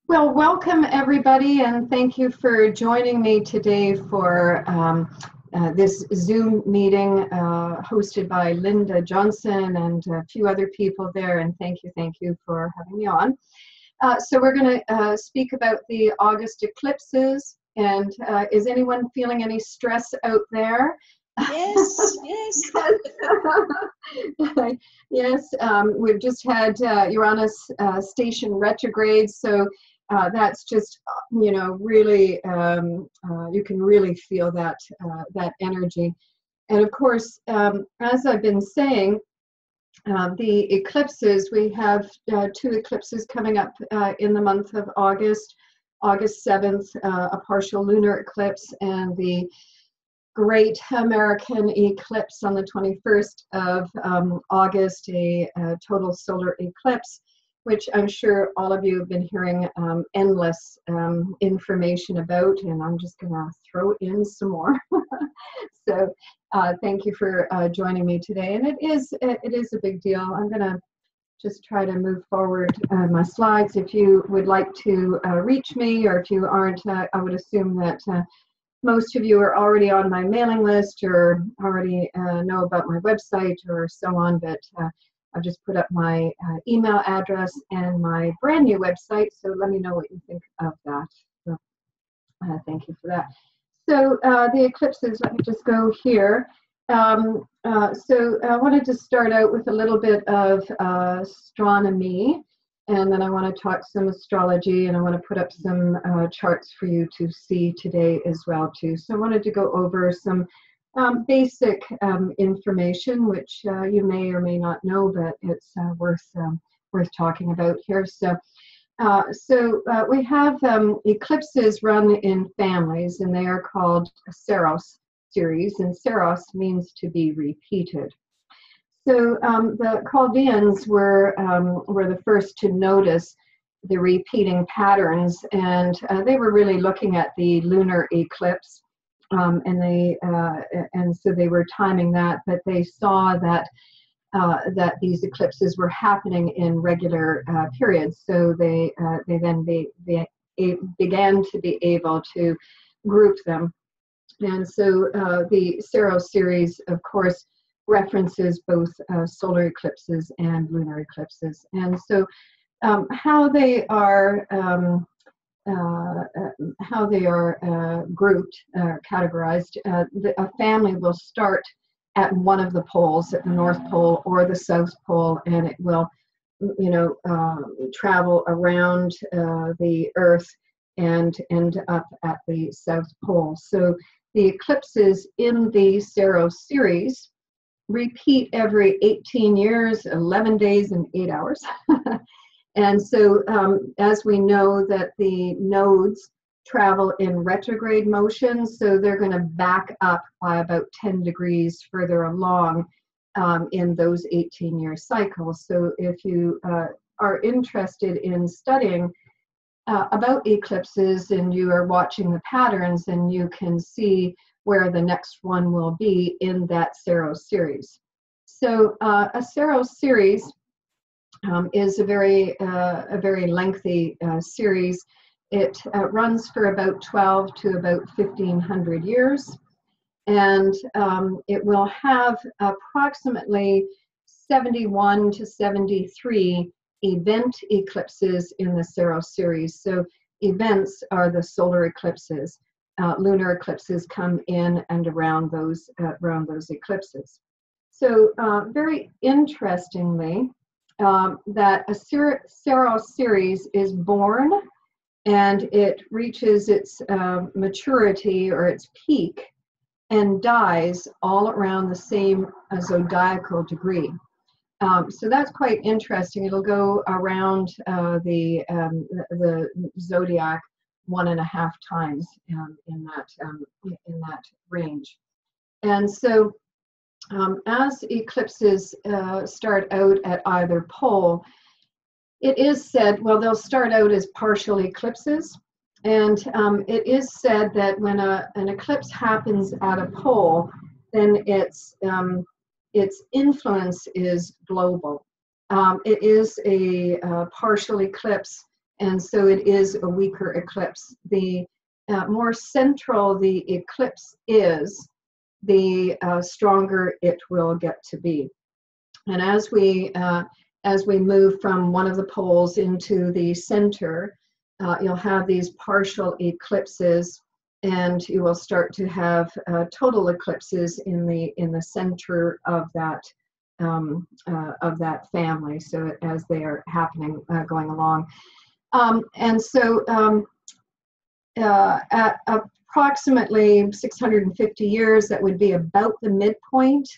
Well, welcome everybody, and thank you for joining me today for this Zoom meeting hosted by Linda Johnson and a few other people there, and thank you for having me on. So we're going to speak about the August eclipses, and is anyone feeling any stress out there? Yes. Yes, we've just had Uranus station retrograde, so that's just, really, you can really feel that energy. And of course, as I've been saying, the eclipses, we have two eclipses coming up in the month of August. August 7th, a partial lunar eclipse, and the Great American Eclipse on the 21st of August, a total solar eclipse, which I'm sure all of you have been hearing endless information about, and I'm just going to throw in some more. So thank you for joining me today, and it is a big deal. I'm going to just try to move forward my slides. If you would like to reach me, or if you aren't, I would assume that most of you are already on my mailing list or already know about my website or so on, but I've just put up my email address and my brand new website, so let me know what you think of that. So, thank you for that. So the eclipses, let me just go here. So I wanted to start out with a little bit of astronomy, and then I want to talk some astrology, and I want to put up some charts for you to see today as well too. So I wanted to go over some basic information, which you may or may not know, but it's worth talking about here. So we have eclipses run in families, and they are called saros series, and saros means to be repeated. So the Chaldeans were the first to notice the repeating patterns, and they were really looking at the lunar eclipse, and so they were timing that, but they saw that these eclipses were happening in regular periods. So they began to be able to group them, and so the saros series, of course, references both solar eclipses and lunar eclipses. And so how they are grouped, categorized, a family will start at one of the poles, at the North Pole or the South Pole, and it will travel around the Earth and end up at the South Pole. So the eclipses in the saros series repeat every 18 years, 11 days, and 8 hours. And so as we know that the nodes travel in retrograde motion, so they're going to back up by about 10 degrees further along in those 18-year cycles. So if you are interested in studying about eclipses and you are watching the patterns, and you can see where the next one will be in that saros series. So a saros series is a very lengthy series. It runs for about 12 to about 1,500 years, and it will have approximately 71 to 73 event eclipses in the saros series. So events are the solar eclipses. Lunar eclipses come in and around those eclipses. So very interestingly, that a saros series is born, and it reaches its maturity or its peak and dies all around the same zodiacal degree. So that's quite interesting. It'll go around the zodiac 1.5 times in that range. And so as eclipses start out at either pole, it is said, well, they'll start out as partial eclipses, and it is said that when an eclipse happens at a pole, then its influence is global. It is a partial eclipse, and so it is a weaker eclipse. The more central the eclipse is, the stronger it will get to be. And as we move from one of the poles into the center, you'll have these partial eclipses, and you will start to have total eclipses in the center of that family. So as they are happening, going along, and so at approximately 650 years, that would be about the midpoint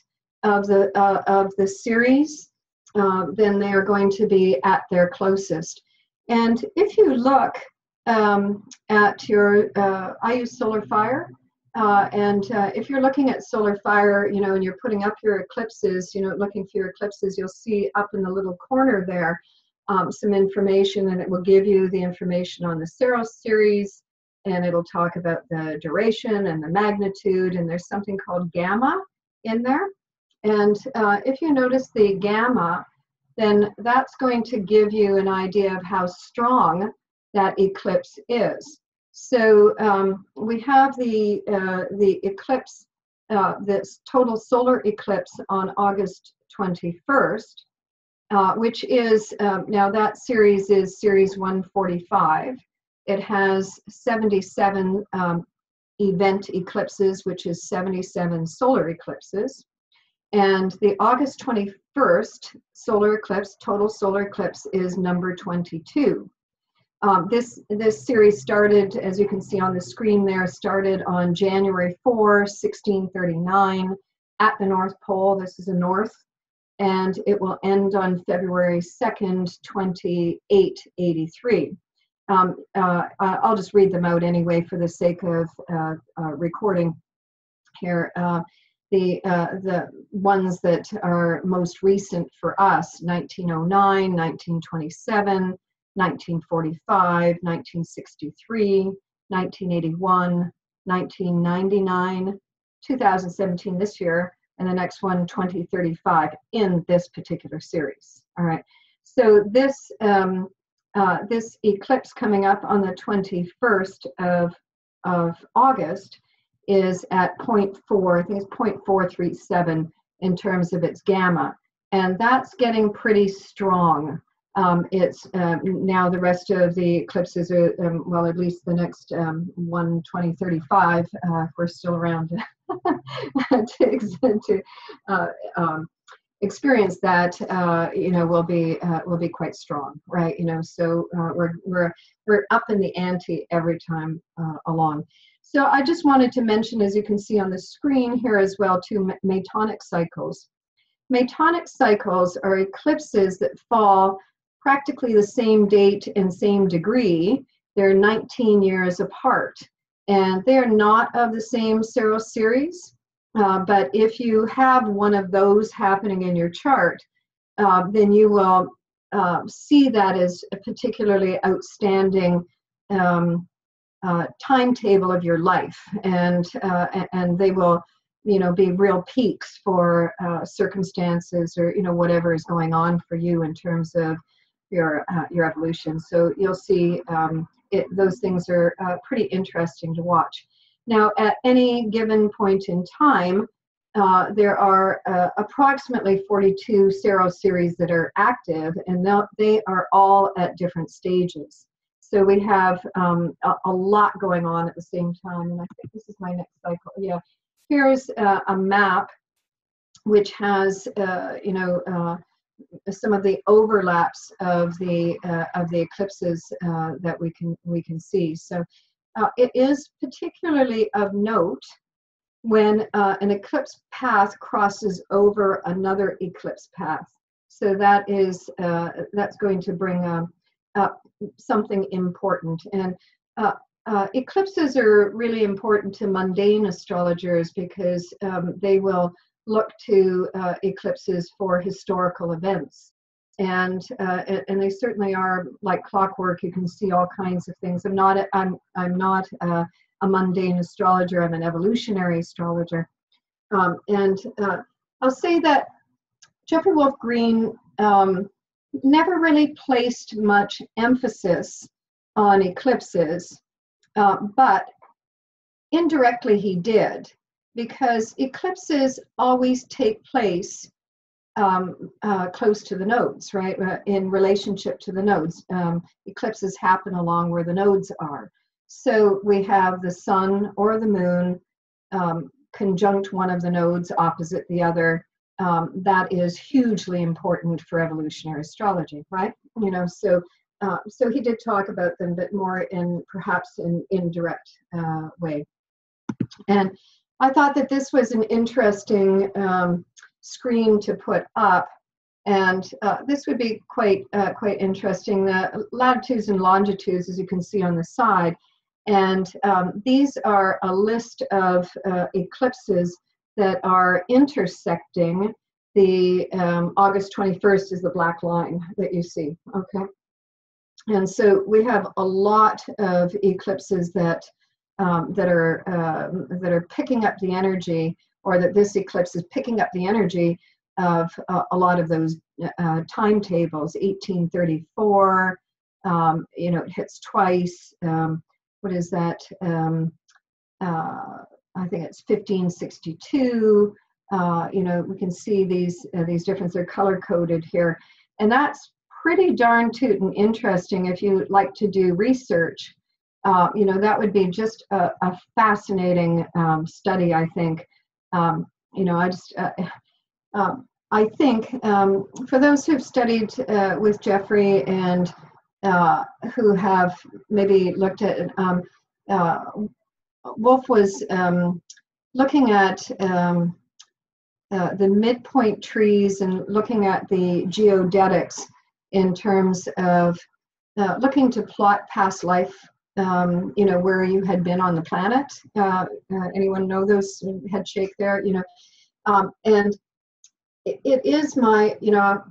of the series. Then they are going to be at their closest. And if you look at your, I use solar fire, and if you're looking at solar fire, you know, and you're putting up your eclipses, you know, looking for your eclipses, you'll see up in the little corner there some information, and it will give you the information on the saros series, and it'll talk about the duration and the magnitude, and there's something called gamma in there. And if you notice the gamma, then that's going to give you an idea of how strong that eclipse is. So we have the eclipse, this total solar eclipse on August 21st, which is, now that series is series 145. It has 77 event eclipses, which is 77 solar eclipses. And the August 21st solar eclipse, total solar eclipse, is number 22. This series started, as you can see on the screen there, started on January 4, 1639 at the North Pole. This is the North. And it will end on February 2nd, 2883. I'll just read them out anyway for the sake of recording here. The ones that are most recent for us: 1909, 1927, 1945, 1963, 1981, 1999, 2017 this year, and the next one 2035 in this particular series. All right. So this this eclipse coming up on the 21st of August is at 0.4, I think it's 0.437 in terms of its gamma, and that's getting pretty strong. It's now the rest of the eclipses are, well, at least the next one, 2035, if we're still around to experience that, you know, will be quite strong, right? You know, so we're up in the ante every time along. So I just wanted to mention, as you can see on the screen here as well, two Metonic cycles. Metonic cycles are eclipses that fall practically the same date and same degree. They're 19 years apart, and they're not of the same saros series. But if you have one of those happening in your chart, then you will see that as a particularly outstanding timetable of your life, and they will, you know, be real peaks for circumstances, or, you know, whatever is going on for you in terms of your evolution. So you'll see those things are pretty interesting to watch. Now, at any given point in time, there are approximately 42 saros series that are active, and they are all at different stages. So we have a lot going on at the same time, and I think this is my next cycle. Yeah, here's a map which has, you know, some of the overlaps of the eclipses that we can see. So it is particularly of note when an eclipse path crosses over another eclipse path. So that is that's going to bring up something important. And eclipses are really important to mundane astrologers because they will look to eclipses for historical events, and they certainly are like clockwork. You can see all kinds of things. I'm not a mundane astrologer. I'm an evolutionary astrologer, and I'll say that Jeffrey Wolf Green never really placed much emphasis on eclipses, but indirectly he did, because eclipses always take place close to the nodes, right? In relationship to the nodes. Eclipses happen along where the nodes are. So we have the sun or the moon conjunct one of the nodes opposite the other. That is hugely important for evolutionary astrology, right? You know, so he did talk about them, but more in perhaps an indirect way. And I thought that this was an interesting screen to put up, and this would be quite interesting. The latitudes and longitudes, as you can see on the side, and these are a list of eclipses that are intersecting. The August 21st is the black line that you see, okay? And so we have a lot of eclipses that are picking up the energy, or that this eclipse is picking up the energy of a lot of those timetables. 1834, you know, it hits twice. What is that? I think it's 1562. You know, we can see these differences. They're color coded here, and that's pretty darn tootin' interesting if you like to do research. You know, that would be just a fascinating study, I think. You know, I think for those who've studied with Jeffrey and who have maybe looked at, Wolf was looking at the midpoint trees and looking at the geodetics in terms of looking to plot past life, you know, where you had been on the planet. Anyone know those head shake there? You know, and it is my, you know,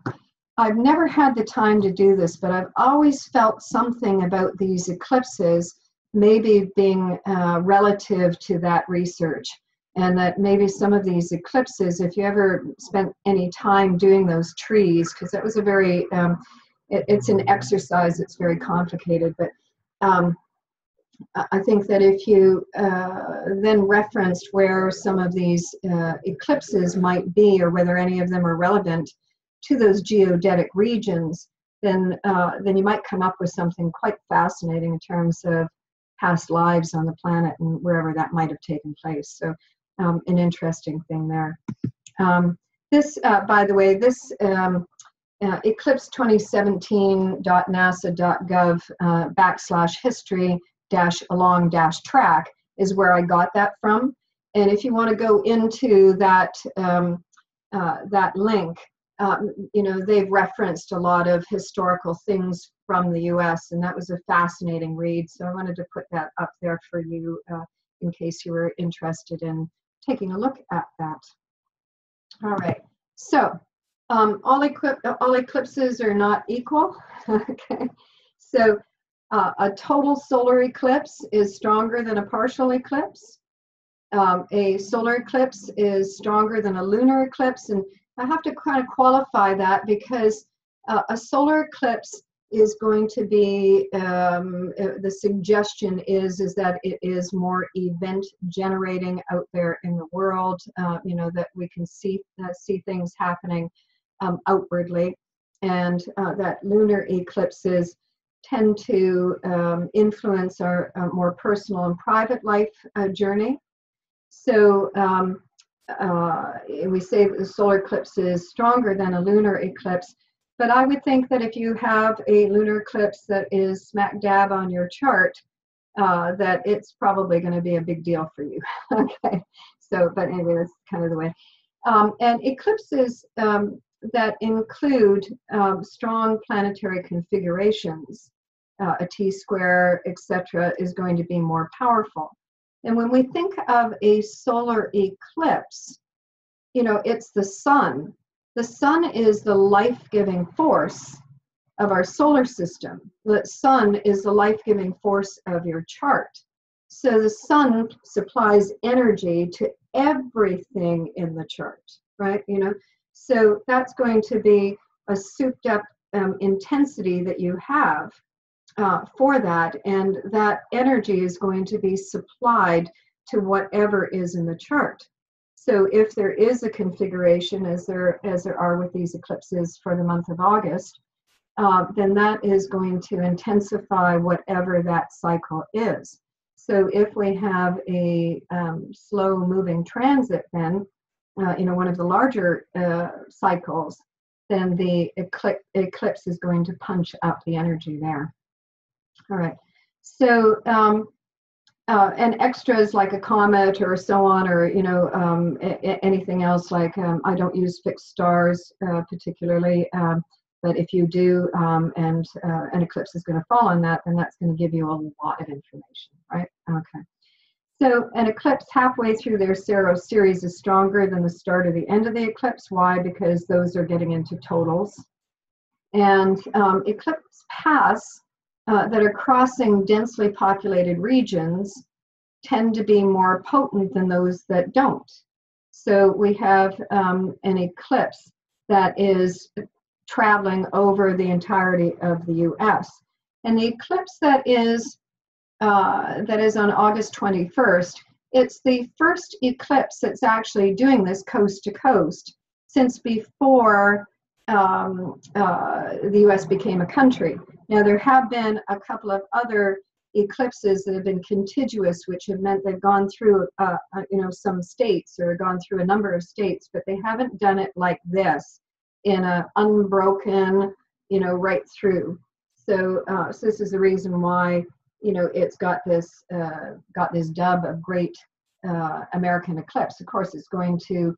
I've never had the time to do this, but I've always felt something about these eclipses maybe being relative to that research. And that maybe some of these eclipses, if you ever spent any time doing those trees, because that was a very, it's an exercise, it's very complicated, but I think that if you then referenced where some of these eclipses might be, or whether any of them are relevant to those geodetic regions, then you might come up with something quite fascinating in terms of past lives on the planet and wherever that might have taken place. So an interesting thing there. This, by the way, this Eclipse 2017.nasa.gov /history-along-track is where I got that from. And if you want to go into that that link, you know, they've referenced a lot of historical things from the US, and that was a fascinating read. So I wanted to put that up there for you in case you were interested in taking a look at that. All right, so all eclipses are not equal. Okay, so a total solar eclipse is stronger than a partial eclipse. A solar eclipse is stronger than a lunar eclipse, and I have to kind of qualify that because a solar eclipse is going to be, the suggestion is that it is more event generating out there in the world, you know, that we can see things happening outwardly, and that lunar eclipses tend to influence our more personal and private life journey. So we say that the solar eclipse is stronger than a lunar eclipse, but I would think that if you have a lunar eclipse that is smack dab on your chart, that it's probably going to be a big deal for you. Okay, so, but anyway, that's kind of the way. And eclipses that include strong planetary configurations, a T-square, etc., is going to be more powerful. And when we think of a solar eclipse, you know, it's the sun. The sun is the life-giving force of our solar system. The sun is the life-giving force of your chart. So the sun supplies energy to everything in the chart, right? You know, so that's going to be a souped-up intensity that you have. for that, and that energy is going to be supplied to whatever is in the chart. So if there is a configuration, as there are with these eclipses for the month of August, then that is going to intensify whatever that cycle is. So if we have a slow moving transit, then one of the larger cycles, then the eclipse is going to punch up the energy there. All right. So and extras like a comet or so on, or anything else, like I don't use fixed stars particularly, but if you do, and an eclipse is going to fall on that, then that's going to give you a lot of information, right? Okay. So an eclipse halfway through their saros series is stronger than the start or the end of the eclipse. Why? Because those are getting into totals. And eclipse paths that are crossing densely populated regions tend to be more potent than those that don't. So we have an eclipse that is traveling over the entirety of the US. And the eclipse that is on August 21st, it's the first eclipse that's actually doing this coast to coast since before the US became a country. Now, there have been a couple of other eclipses that have been contiguous, which have meant they've gone through, some states, or gone through a number of states, but they haven't done it like this in an unbroken, right through. So, so this is the reason why, it's got this dub of Great American Eclipse. Of course, it's going to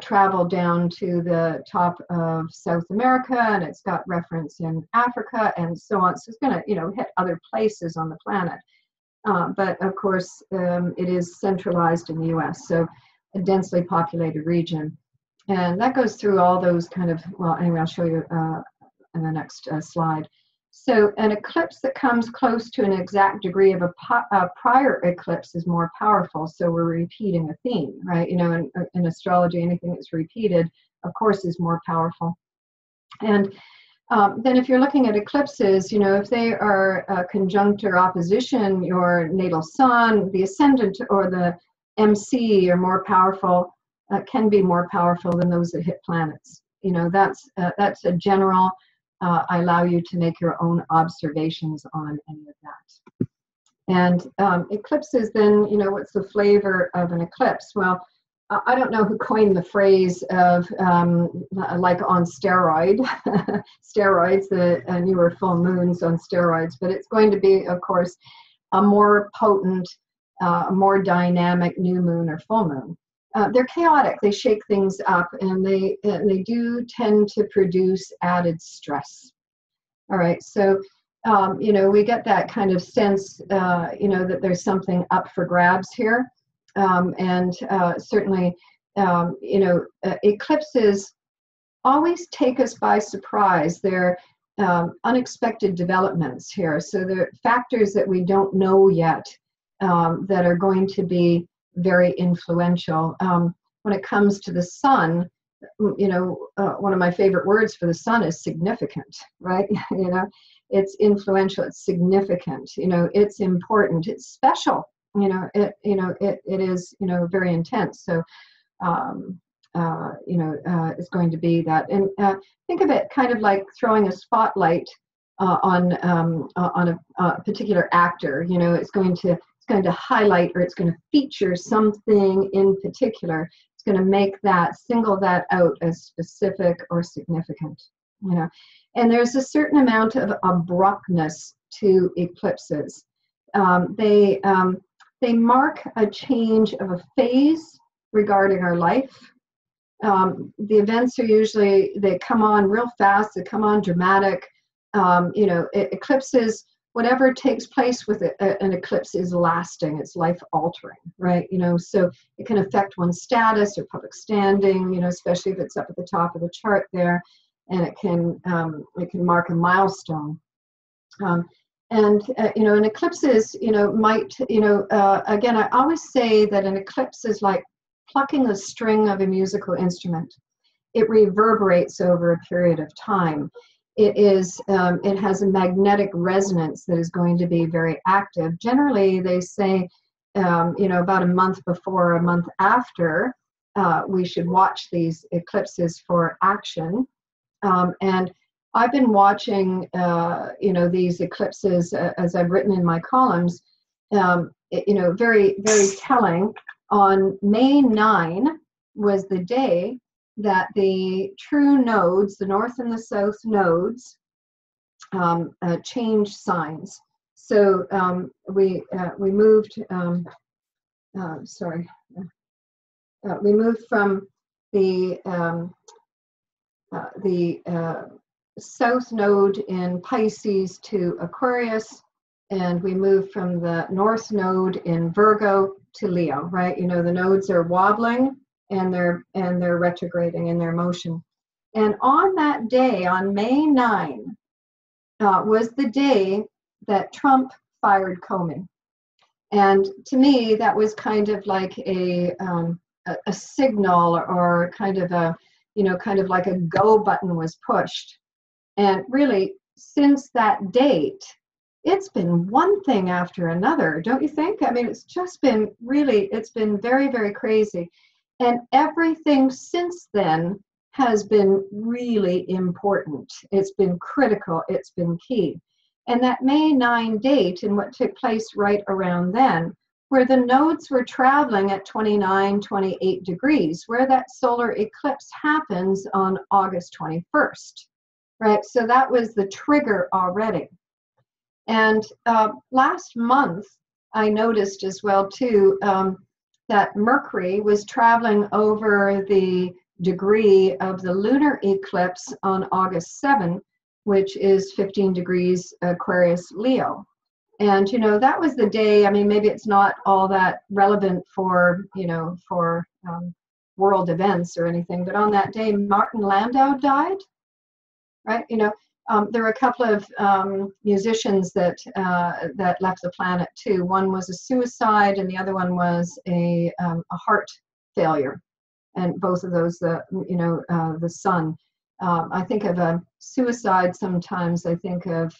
travel down to the top of South America, and it's got reference in Africa and so on. So it's going to, hit other places on the planet. But of course, it is centralized in the US, so a densely populated region. And that goes through all those kind of, well, anyway, I'll show you in the next slide. So an eclipse that comes close to an exact degree of a prior eclipse is more powerful. So we're repeating a theme, right? In astrology, anything that's repeated, of course, is more powerful. And then if you're looking at eclipses, if they are conjunct or opposition your natal sun, the ascendant or the MC are more powerful, can be more powerful than those that hit planets. That's a general. I allow you to make your own observations on any of that. And eclipses, then, what's the flavor of an eclipse? Well, I don't know who coined the phrase of like on steroids, the newer full moons on steroids, but it's going to be, of course, a more potent, more dynamic new moon or full moon. They're chaotic, they shake things up, and they do tend to produce added stress. All right, so, we get that kind of sense, that there's something up for grabs here. And certainly, eclipses always take us by surprise. They're unexpected developments here. So they're factors that we don't know yet that are going to be very influential. When it comes to the sun, one of my favorite words for the sun is significant, right? It's influential, it's significant, it's important, it's special, it is, very intense. So, it's going to be that. And think of it kind of like throwing a spotlight on a particular actor. It's going to highlight, or it's going to feature something in particular. It's going to make that, single that out as specific or significant, And there's a certain amount of abruptness to eclipses. They mark a change of a phase regarding our life. The events are usually, they come on real fast, they come on dramatic. Eclipses, whatever takes place with an eclipse is lasting, it's life altering, right? So it can affect one's status or public standing, especially if it's up at the top of the chart there, and it can mark a milestone. And eclipses, might, again, I always say that an eclipse is like plucking a string of a musical instrument. It reverberates over a period of time. it has a magnetic resonance that is going to be very active. Generally, they say, about a month before, a month after, we should watch these eclipses for action. And I've been watching, these eclipses, as I've written in my columns, very, very telling. On May 9 was the day that the true nodes, the north and the south nodes, changed signs. So we moved. We moved from the south node in Pisces to Aquarius, and we moved from the north node in Virgo to Leo. Right? The nodes are wobbling, and they're retrograding in their motion. And on that day, on May 9, was the day that Trump fired Comey. And to me, that was kind of like a signal, or kind of like a go button was pushed. And really, since that date, it's been one thing after another, don't you think? I mean, it's just been it's been very, very crazy. And everything since then has been really important. It's been critical. It's been key. And that May 9 date, and what took place right around then, where the nodes were traveling at 29, 28 degrees, where that solar eclipse happens on August 21st, right? So that was the trigger already. And last month, I noticed as well, too, that Mercury was traveling over the degree of the lunar eclipse on August 7, which is 15 degrees Aquarius Leo. And, that was the day. I mean, maybe it's not all that relevant for world events or anything, but on that day, Martin Landau died, right? There were a couple of musicians that left the planet too. One was a suicide, and the other one was a heart failure. And both of those, the son. I think of a suicide sometimes. I think of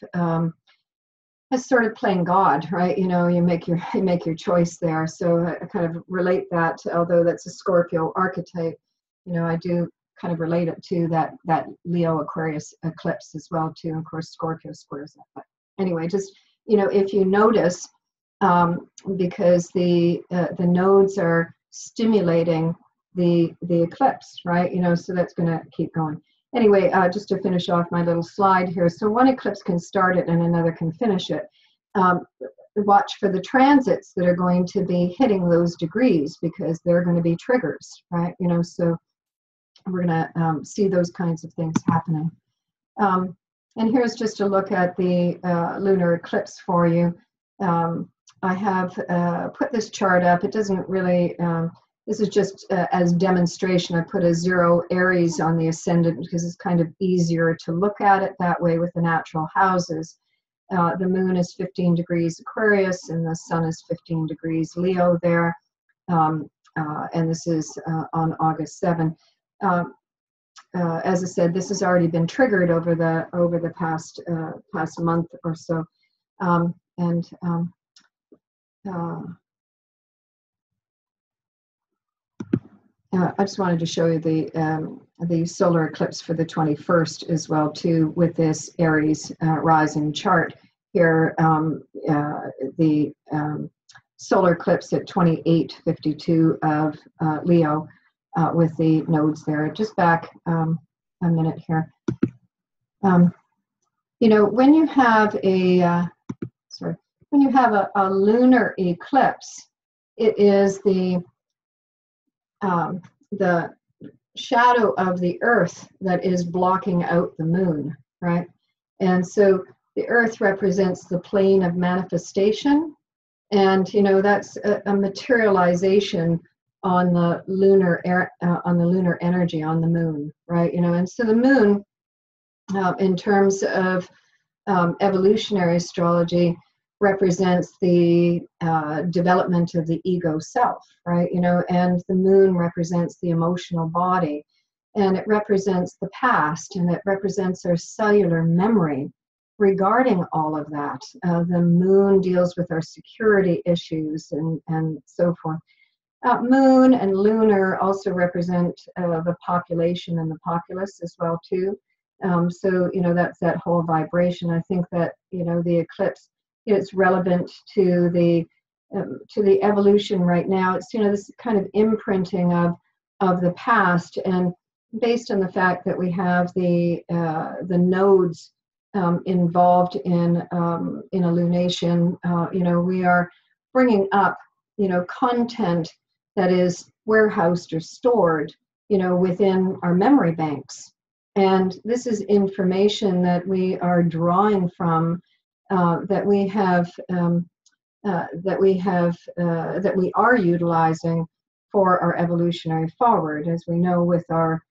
as sort of playing God, right? You make your choice there. So I kind of relate that, although that's a Scorpio archetype. I do kind of relate it to that Leo Aquarius eclipse as well too. And of course, Scorpio squares that. But anyway, just if you notice, because the nodes are stimulating the eclipse, right? So that's going to keep going. Anyway, just to finish off my little slide here. So one eclipse can start it and another can finish it. Watch for the transits that are going to be hitting those degrees, because they're going to be triggers, right? So we're going to see those kinds of things happening. And here's just a look at the lunar eclipse for you. I have put this chart up. It doesn't really, this is just as demonstration. I put a 0 Aries on the ascendant because it's kind of easier to look at it that way with the natural houses. The moon is 15 degrees Aquarius, and the sun is 15 degrees Leo there. And this is on August 7. As I said, this has already been triggered over the past month or so, I just wanted to show you the solar eclipse for the 21st as well too, with this Aries rising chart here. The solar eclipse at 28:52 of Leo. With the nodes there. Just back a minute here. When you have a lunar eclipse, it is the shadow of the Earth that is blocking out the moon, right? And so the Earth represents the plane of manifestation, and that's a materialization on the lunar energy on the moon, right? And so the moon, in terms of evolutionary astrology, represents the development of the ego self, right? And the moon represents the emotional body. and it represents the past, and it represents our cellular memory regarding all of that. The moon deals with our security issues and so forth. Moon and lunar also represent the population and the populace as well too. So, you know, that's that whole vibration. I think that, you know, the eclipse is relevant to the evolution right now. It's, you know, this kind of imprinting of the past, and based on the fact that we have the nodes involved in a lunation, you know, we are bringing up, you know, content that is warehoused or stored, you know, within our memory banks. And this is information that we are drawing from, that we are utilizing for our evolutionary forward. As we know with our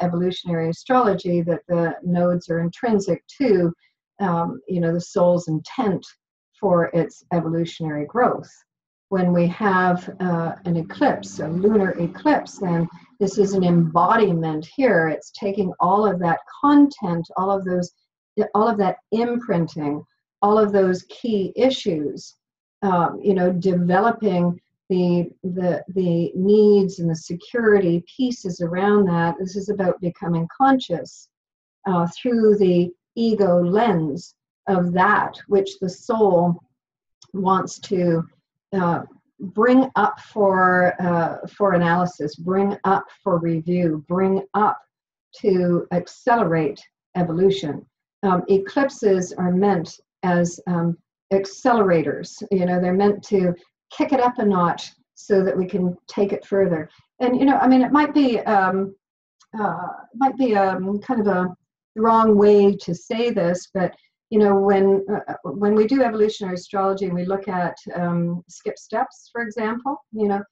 evolutionary astrology, that the nodes are intrinsic to, you know, the soul's intent for its evolutionary growth. When we have an eclipse, a lunar eclipse, then this is an embodiment here. It's taking all of that content, all of that imprinting, all of those key issues, you know, developing the needs and the security pieces around that. This is about becoming conscious through the ego lens of that which the soul wants to bring up for analysis, bring up for review, bring up to accelerate evolution. Eclipses are meant as accelerators. You know, they're meant to kick it up a notch so that we can take it further. And, you know, I mean, it might be kind of a wrong way to say this, but you know, when we do evolutionary astrology and we look at skip steps, for example, you know,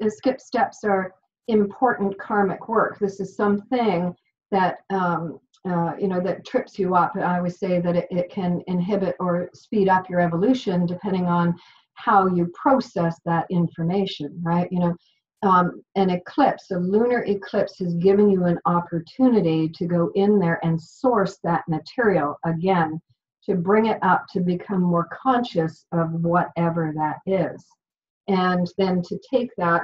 skip steps are important karmic work. This is something that you know, that trips you up. I always say that it can inhibit or speed up your evolution depending on how you process that information, right? You know, an eclipse, a lunar eclipse, has given you an opportunity to go in there and source that material again, to bring it up, to become more conscious of whatever that is, and then to take that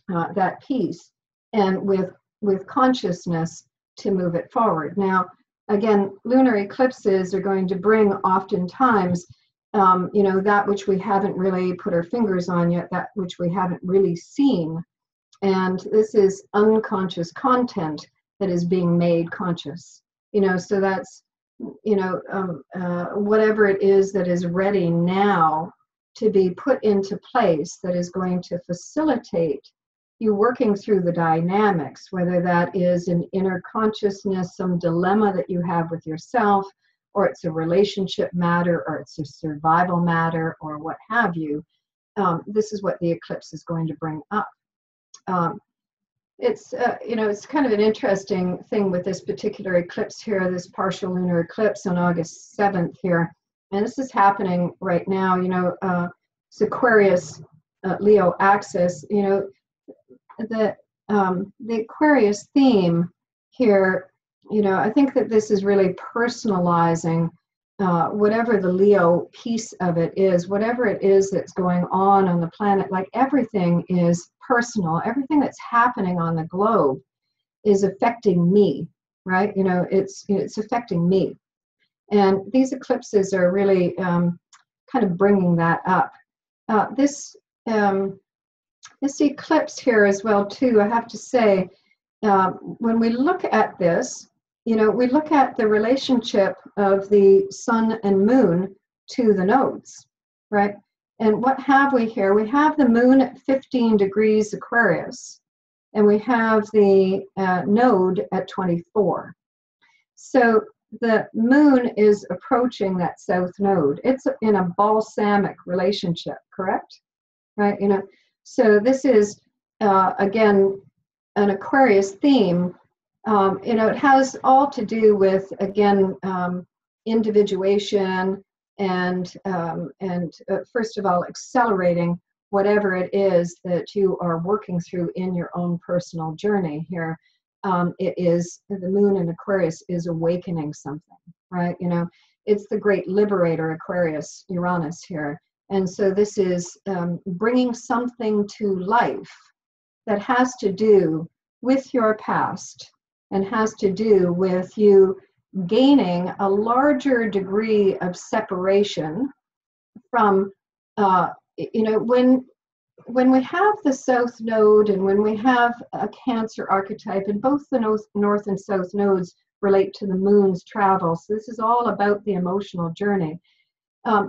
that piece and with consciousness to move it forward. Now, again, lunar eclipses are going to bring oftentimes you know, that which we haven't really put our fingers on yet, that which we haven't really seen. And this is unconscious content that is being made conscious. You know, so that's, you know, whatever it is that is ready now to be put into place, that is going to facilitate you working through the dynamics, whether that is an inner consciousness, some dilemma that you have with yourself, or it's a relationship matter, or it's a survival matter, or what have you. This is what the eclipse is going to bring up. It's, you know, it's kind of an interesting thing with this particular eclipse here, this partial lunar eclipse on August 7th here. And this is happening right now, you know, it's Aquarius, Leo axis, you know, the Aquarius theme here, you know, I think that this is really personalizing whatever the Leo piece of it is, whatever it is that's going on the planet. Like, everything is personal. Everything that's happening on the globe is affecting me, right? You know, it's affecting me. And these eclipses are really kind of bringing that up. This eclipse here as well, too, I have to say, when we look at this, you know, we look at the relationship of the sun and moon to the nodes, right? And what have we here? We have the moon at 15 degrees Aquarius, and we have the node at 24. So the moon is approaching that south node. It's in a balsamic relationship, correct? Right, you know, so this is, again, an Aquarius theme. You know, it has all to do with, again, individuation and first of all, accelerating whatever it is that you are working through in your own personal journey here. it is the moon in Aquarius is awakening something, right? You know, it's the great liberator, Aquarius, Uranus here. And so this is bringing something to life that has to do with your past and has to do with you gaining a larger degree of separation from, you know, when we have the South Node and when we have a Cancer archetype, and both the North and South nodes relate to the moon's travel. So this is all about the emotional journey.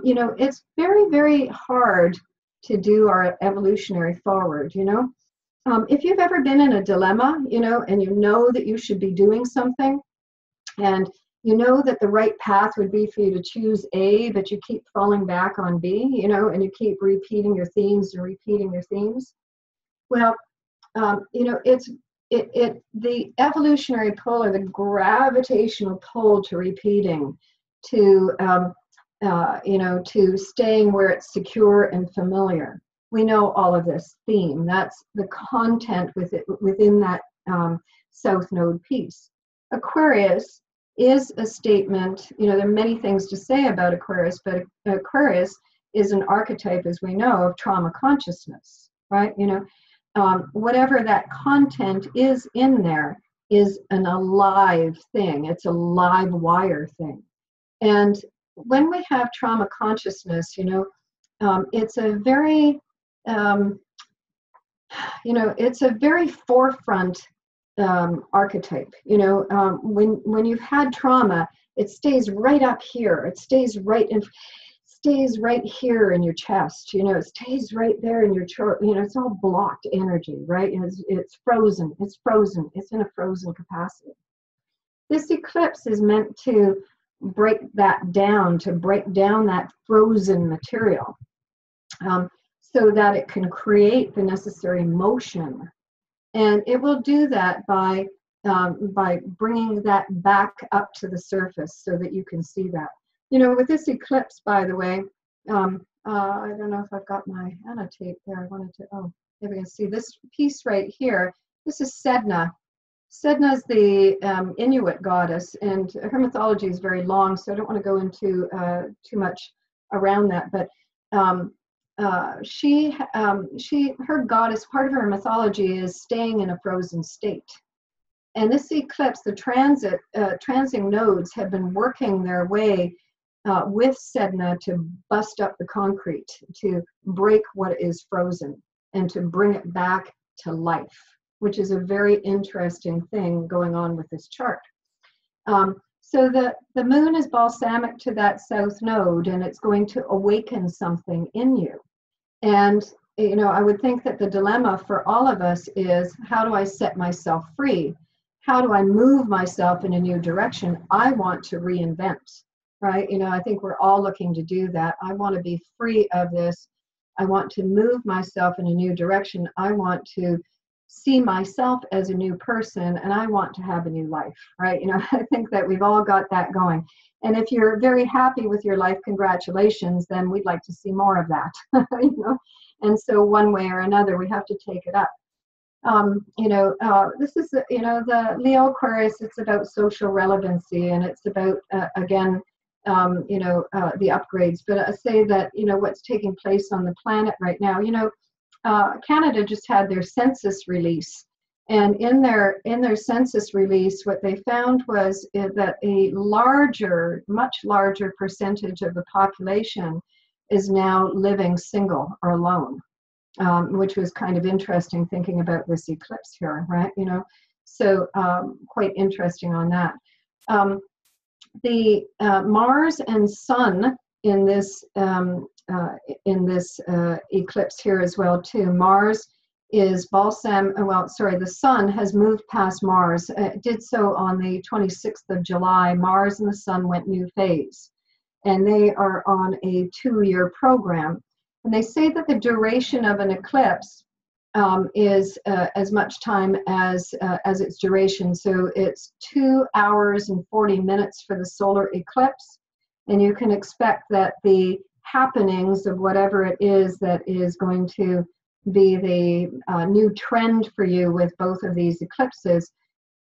You know, it's very, very hard to do our evolutionary forward, you know. If you've ever been in a dilemma, you know, and you know that you should be doing something, and you know that the right path would be for you to choose A, but you keep falling back on B, you know, and you keep repeating your themes and repeating your themes. Well, you know, the evolutionary pull or the gravitational pull to repeating, to you know, to staying where it's secure and familiar. We know all of this theme. That's the content within that South Node piece. Aquarius is a statement, you know, there are many things to say about Aquarius, but Aquarius is an archetype, as we know, of trauma consciousness, right? You know, whatever that content is in there is an alive thing. It's a live wire thing. And when we have trauma consciousness, you know, it's a very, you know, it's a very forefront archetype. You know, when you've had trauma, it stays right up here. It stays right here in your chest. You know, it stays right there in your chart. You know, it's all blocked energy, right? And it's frozen. It's frozen. It's in a frozen capacity. This eclipse is meant to break that down, to break down that frozen material, so that it can create the necessary motion. And it will do that by bringing that back up to the surface so that you can see that. You know, with this eclipse, by the way, I don't know if I've got my annotate there. I wanted to, oh, there we can see this piece right here. This is Sedna. Sedna is the Inuit goddess, and her mythology is very long, so I don't want to go into too much around that. But her goddess, part of her mythology is staying in a frozen state. And this eclipse, the transing nodes have been working their way with Sedna to bust up the concrete, to break what is frozen and to bring it back to life, which is a very interesting thing going on with this chart. So the moon is balsamic to that South Node, and it's going to awaken something in you. And, you know, I would think that the dilemma for all of us is, how do I set myself free? How do I move myself in a new direction? I want to reinvent, right? You know, I think we're all looking to do that. I want to be free of this. I want to move myself in a new direction. I want to see myself as a new person, and I want to have a new life, right? You know, I think that we've all got that going. And if you're very happy with your life, congratulations, then we'd like to see more of that, you know? And so one way or another, we have to take it up. You know, this is, you know, the Leo Aquarius, it's about social relevancy, and it's about, again, you know, the upgrades. But I say that, you know, what's taking place on the planet right now, you know, Canada just had their census release, and in their census release, what they found was that a much larger percentage of the population is now living single or alone, which was kind of interesting thinking about this eclipse here, right? You know, so quite interesting on that. The Mars and Sun in this eclipse here as well too. Mars is the Sun has moved past Mars. It did so on the 26th of July. Mars and the Sun went new phase, and they are on a 2-year program. And they say that the duration of an eclipse is as much time as its duration. So it's 2 hours and 40 minutes for the solar eclipse. And you can expect that the happenings of whatever it is that is going to be the new trend for you with both of these eclipses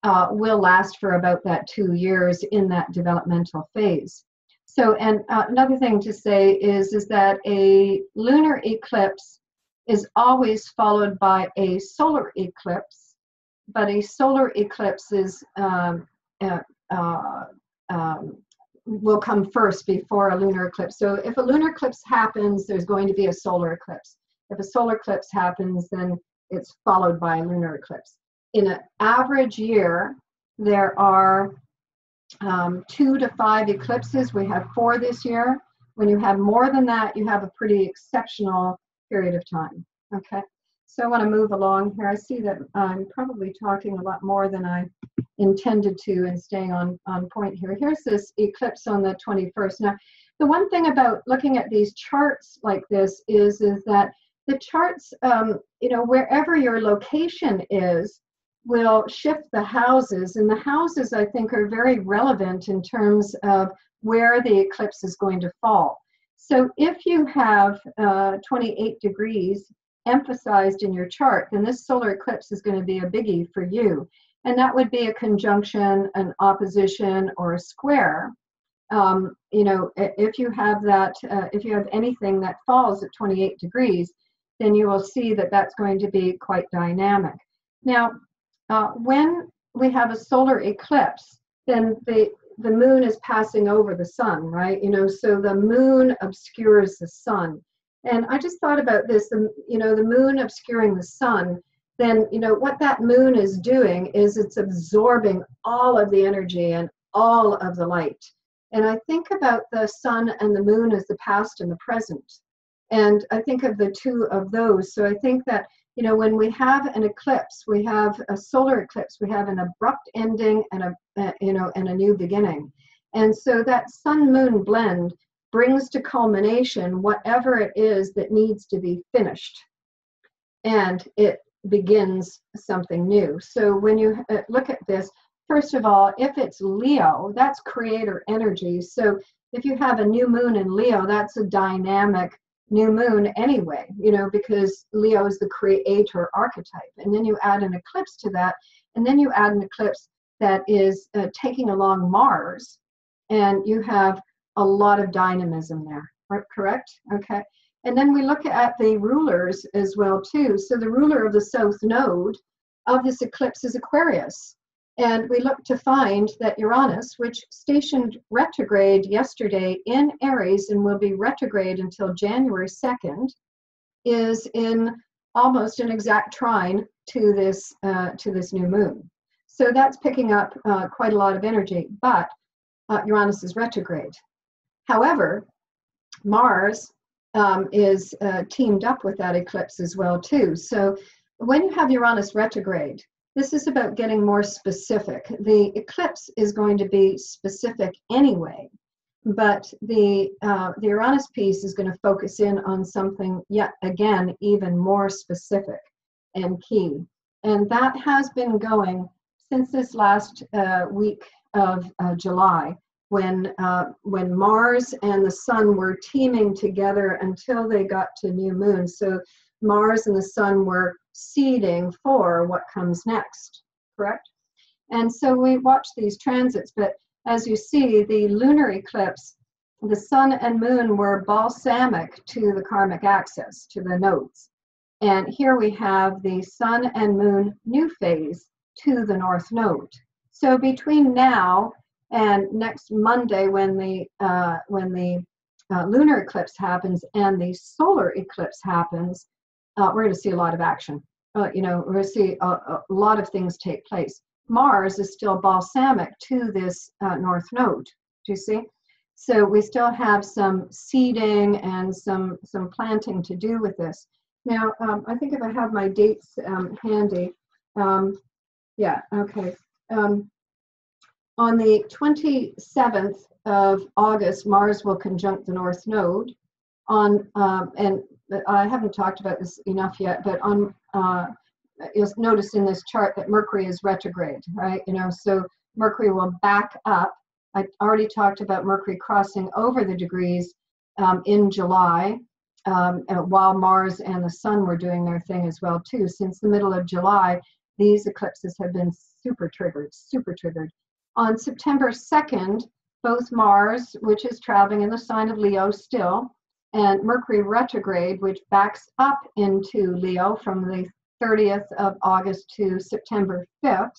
will last for about that 2 years in that developmental phase. So, and another thing to say is that a lunar eclipse is always followed by a solar eclipse, but a solar eclipse is will come first before a lunar eclipse. So if a lunar eclipse happens, there's going to be a solar eclipse. If a solar eclipse happens, then it's followed by a lunar eclipse. In an average year, there are 2 to 5 eclipses. We have 4 this year. When you have more than that, you have a pretty exceptional period of time. Okay, so I want to move along here. I see that I'm probably talking a lot more than I intended to and staying on point here. Here's this eclipse on the 21st. Now, the one thing about looking at these charts like this is that the charts, you know, wherever your location is, will shift the houses, and the houses, I think, are very relevant in terms of where the eclipse is going to fall. So if you have 28 degrees emphasized in your chart, then this solar eclipse is going to be a biggie for you. And that would be a conjunction, an opposition, or a square. You know, if you have that, if you have anything that falls at 28 degrees, then you will see that that's going to be quite dynamic. Now, when we have a solar eclipse, then the moon is passing over the sun, right? You know, so the moon obscures the sun. And I just thought about this, you know, the moon obscuring the sun, then, you know, what that moon is doing is it's absorbing all of the energy and all of the light. And I think about the sun and the moon as the past and the present. And I think of the two of those. So I think that, you know, when we have an eclipse, we have a solar eclipse, we have an abrupt ending and you know, and a new beginning. And so that sun-moon blend brings to culmination whatever it is that needs to be finished. And it begins something new. So when you look at this, first of all, if it's Leo, that's creator energy. So if you have a new moon in Leo, that's a dynamic new moon anyway, you know, because Leo is the creator archetype. And then you add an eclipse to that, and then you add an eclipse that is taking along Mars, and you have a lot of dynamism there, right? Correct? Okay. And then we look at the rulers as well too. So the ruler of the south node of this eclipse is Aquarius. And we look to find that Uranus, which stationed retrograde yesterday in Aries and will be retrograde until January 2nd, is in almost an exact trine to this new moon. So that's picking up quite a lot of energy, but Uranus is retrograde. However, Mars is teamed up with that eclipse as well too. So when you have Uranus retrograde, this is about getting more specific. The eclipse is going to be specific anyway, but the Uranus piece is going to focus in on something yet again even more specific and key. And that has been going since this last week of July, when Mars and the sun were teaming together until they got to new moon. So Mars and the sun were seeding for what comes next, correct? And so we watch these transits, but as you see, the lunar eclipse, the sun and moon were balsamic to the karmic axis, to the nodes. And here we have the sun and moon new phase to the north node. So between now and next Monday, when the lunar eclipse happens and the solar eclipse happens, we're going to see a lot of action. You know, we're going to see a lot of things take place. Mars is still balsamic to this north node. Do you see? So we still have some seeding and some planting to do with this. Now, I think if I have my dates handy, yeah, okay. On the 27th of August, Mars will conjunct the North Node. And I haven't talked about this enough yet, but you'll notice in this chart that Mercury is retrograde, right? You know, so Mercury will back up. I already talked about Mercury crossing over the degrees in July, while Mars and the Sun were doing their thing as well too. Since the middle of July, these eclipses have been super triggered, super triggered. On September 2nd, both Mars, which is traveling in the sign of Leo still, and Mercury retrograde, which backs up into Leo from the 30th of August to September 5th.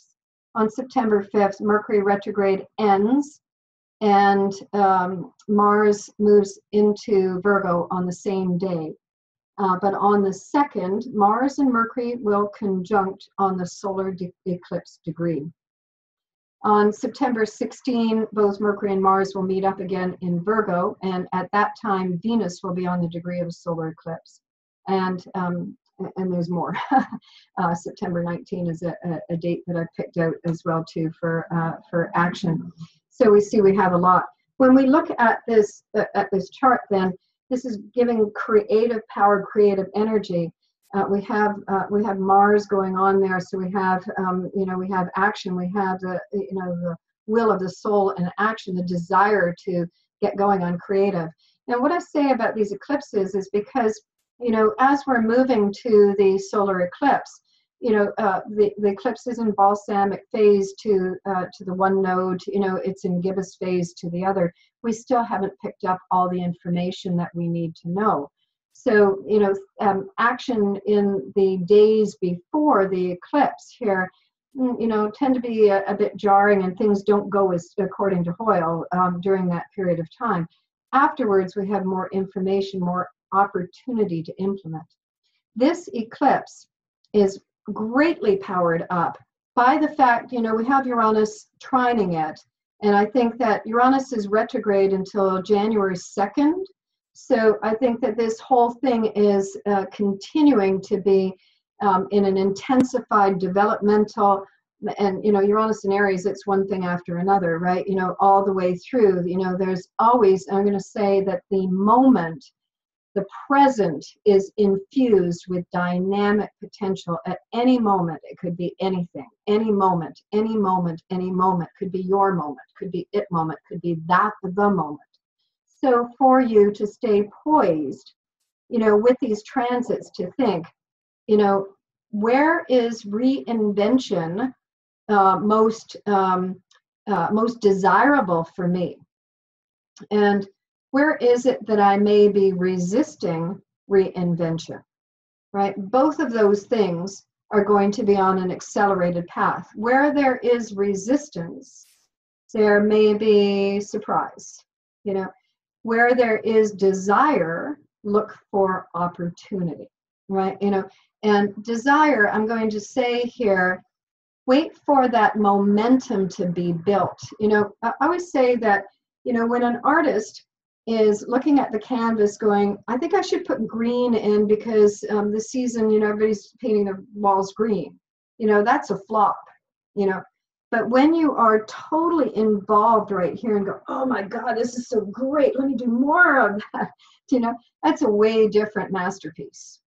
On September 5th, Mercury retrograde ends, and Mars moves into Virgo on the same day. But on the 2nd, Mars and Mercury will conjunct on the solar eclipse degree. On September 16, both Mercury and Mars will meet up again in Virgo, and at that time, Venus will be on the degree of a solar eclipse. And there's more. September 19 is a date that I picked out as well too for action. So we see we have a lot. When we look at this chart, then this is giving creative power, creative energy. We have Mars going on there, so we have we have action. We have the the will of the soul and action, the desire to get going on creative. Now, what I say about these eclipses is because as we're moving to the solar eclipse, the eclipse is in balsamic phase to the one node. It's in gibbous phase to the other. We still haven't picked up all the information that we need to know. So, action in the days before the eclipse here, tend to be a bit jarring, and things don't go as according to Hoyle during that period of time. Afterwards, we have more information, more opportunity to implement. This eclipse is greatly powered up by the fact, we have Uranus trining it, and I think that Uranus is retrograde until January 2nd. So I think that this whole thing is continuing to be in an intensified developmental, and Uranus and Aries, it's one thing after another, right? All the way through. There's always, I'm going to say that the moment, the present is infused with dynamic potential at any moment. It could be anything, any moment, any moment, any moment. Could be your moment, could be it moment, could be the moment. So for you to stay poised, with these transits, to think, where is reinvention most desirable for me? And where is it that I may be resisting reinvention, right? Both of those things are going to be on an accelerated path. Where there is resistance, there may be surprise, Where there is desire, look for opportunity, right? And desire, I'm going to say here, wait for that momentum to be built. I always say that, when an artist is looking at the canvas going, I think I should put green in because this season, everybody's painting their walls green. That's a flop, But when you are totally involved right here and go, oh my God, this is so great, let me do more of that, that's a way different masterpiece,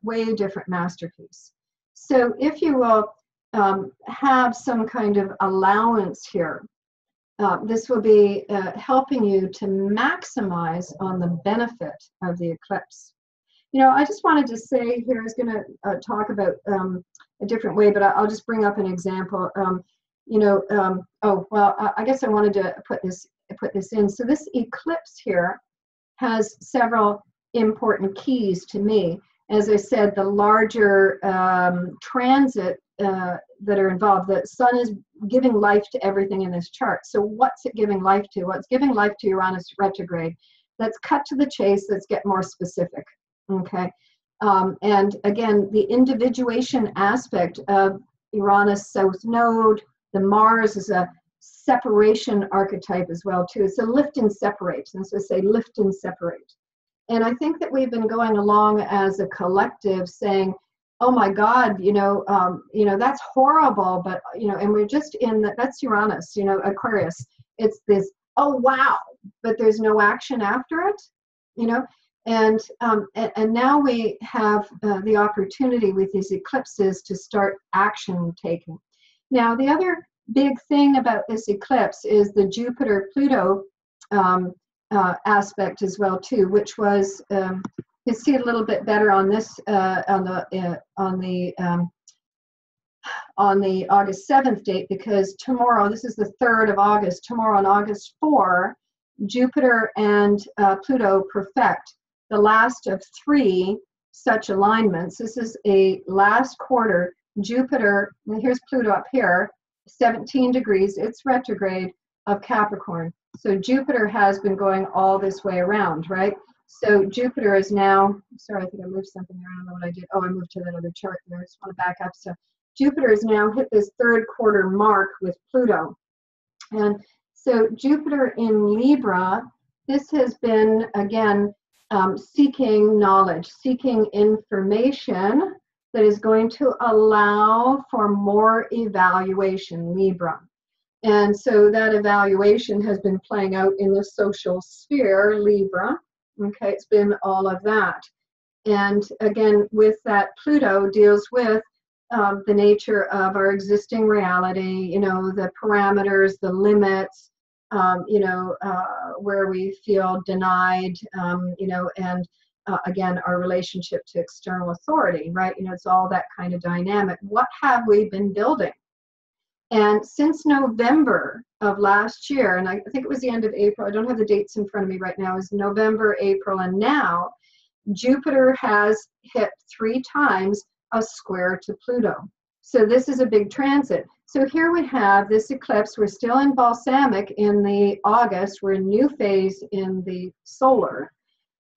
way different masterpiece. So if you will have some kind of allowance here, this will be helping you to maximize on the benefit of the eclipse. I just wanted to say here, I was going to talk about a different way, but I'll just bring up an example. I guess I wanted to put this in. So this eclipse here has several important keys to me. As I said, the larger transit that are involved, the sun is giving life to everything in this chart. So what's it giving life to? Well, it's giving life to Uranus retrograde. Let's cut to the chase. Let's get more specific. Okay. And again, the individuation aspect of Uranus South Node, the Mars is a separation archetype as well too. It's a lift and separate. And so I say lift and separate. And I think that we've been going along as a collective saying, oh my God, that's horrible, but, and we're just that's Uranus, Aquarius. It's this, oh wow, but there's no action after it, and now we have the opportunity with these eclipses to start action taking. Now, the other big thing about this eclipse is the Jupiter-Pluto aspect as well too, which was you see it a little bit better on this on the on the August 7th date, because tomorrow, this is the 3rd of August, tomorrow on August 4, Jupiter and Pluto perfect the last of 3 such alignments. This is a last quarter. Jupiter, and here's Pluto up here, 17 degrees, it's retrograde of Capricorn. So Jupiter has been going all this way around, right? So Jupiter is now, sorry, I think I moved something here. I don't know what I did. Oh, I moved to that other chart there. I just want to back up. So Jupiter has now hit this 3rd quarter mark with Pluto. And so Jupiter in Libra, this has been, again, seeking knowledge, seeking information that is going to allow for more evaluation, Libra. And so that evaluation has been playing out in the social sphere, Libra. Okay, it's been all of that. And again, with that, Pluto deals with the nature of our existing reality, you know, the parameters, the limits, you know, where we feel denied, you know, and again, our relationship to external authority, right? You know, it's all that kind of dynamic. What have we been building? And since November of last year, and I think it was the end of April, I don't have the dates in front of me right now, is November, April, and now, Jupiter has hit 3 times a square to Pluto. So this is a big transit. So here we have this eclipse. We're still in balsamic in the August. We're in new phase in the solar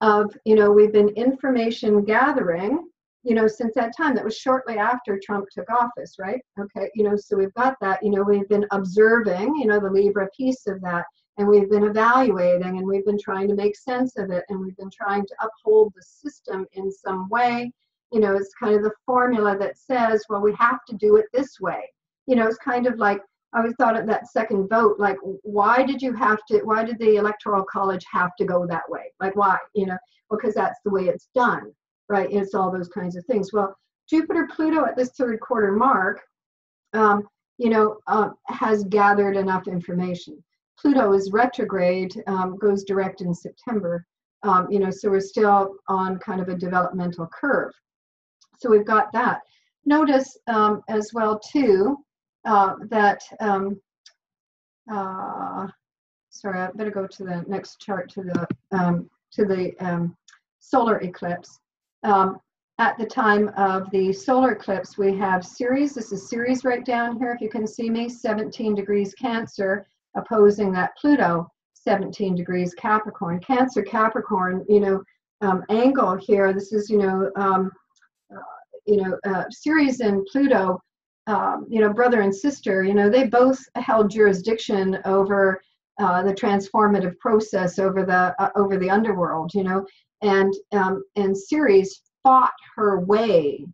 of, you know, we've been information gathering, you know, since that time. That was shortly after Trump took office, right? Okay, you know, so we've got that, you know, we've been observing, you know, the Libra piece of that, and we've been evaluating, and we've been trying to make sense of it, and we've been trying to uphold the system in some way. You know, it's kind of the formula that says, well, we have to do it this way. You know, it's kind of like, I always thought of that second vote, like, why did the Electoral College have to go that way? Like, why? You know, because that's the way it's done, right? It's all those kinds of things. Well, Jupiter, Pluto at this 3rd quarter mark, you know, has gathered enough information. Pluto is retrograde, goes direct in September, you know, so we're still on kind of a developmental curve. So we've got that. Notice as well too that sorry, I better go to the next chart, to the solar eclipse. At the time of the solar eclipse, we have Ceres. This is Ceres right down here, if you can see me, 17 degrees Cancer, opposing that Pluto, 17 degrees Capricorn. Cancer, Capricorn, you know, angle here. This is, you know, Ceres and Pluto, you know, brother and sister, you know, they both held jurisdiction over the transformative process, over the underworld, you know, and Ceres fought her way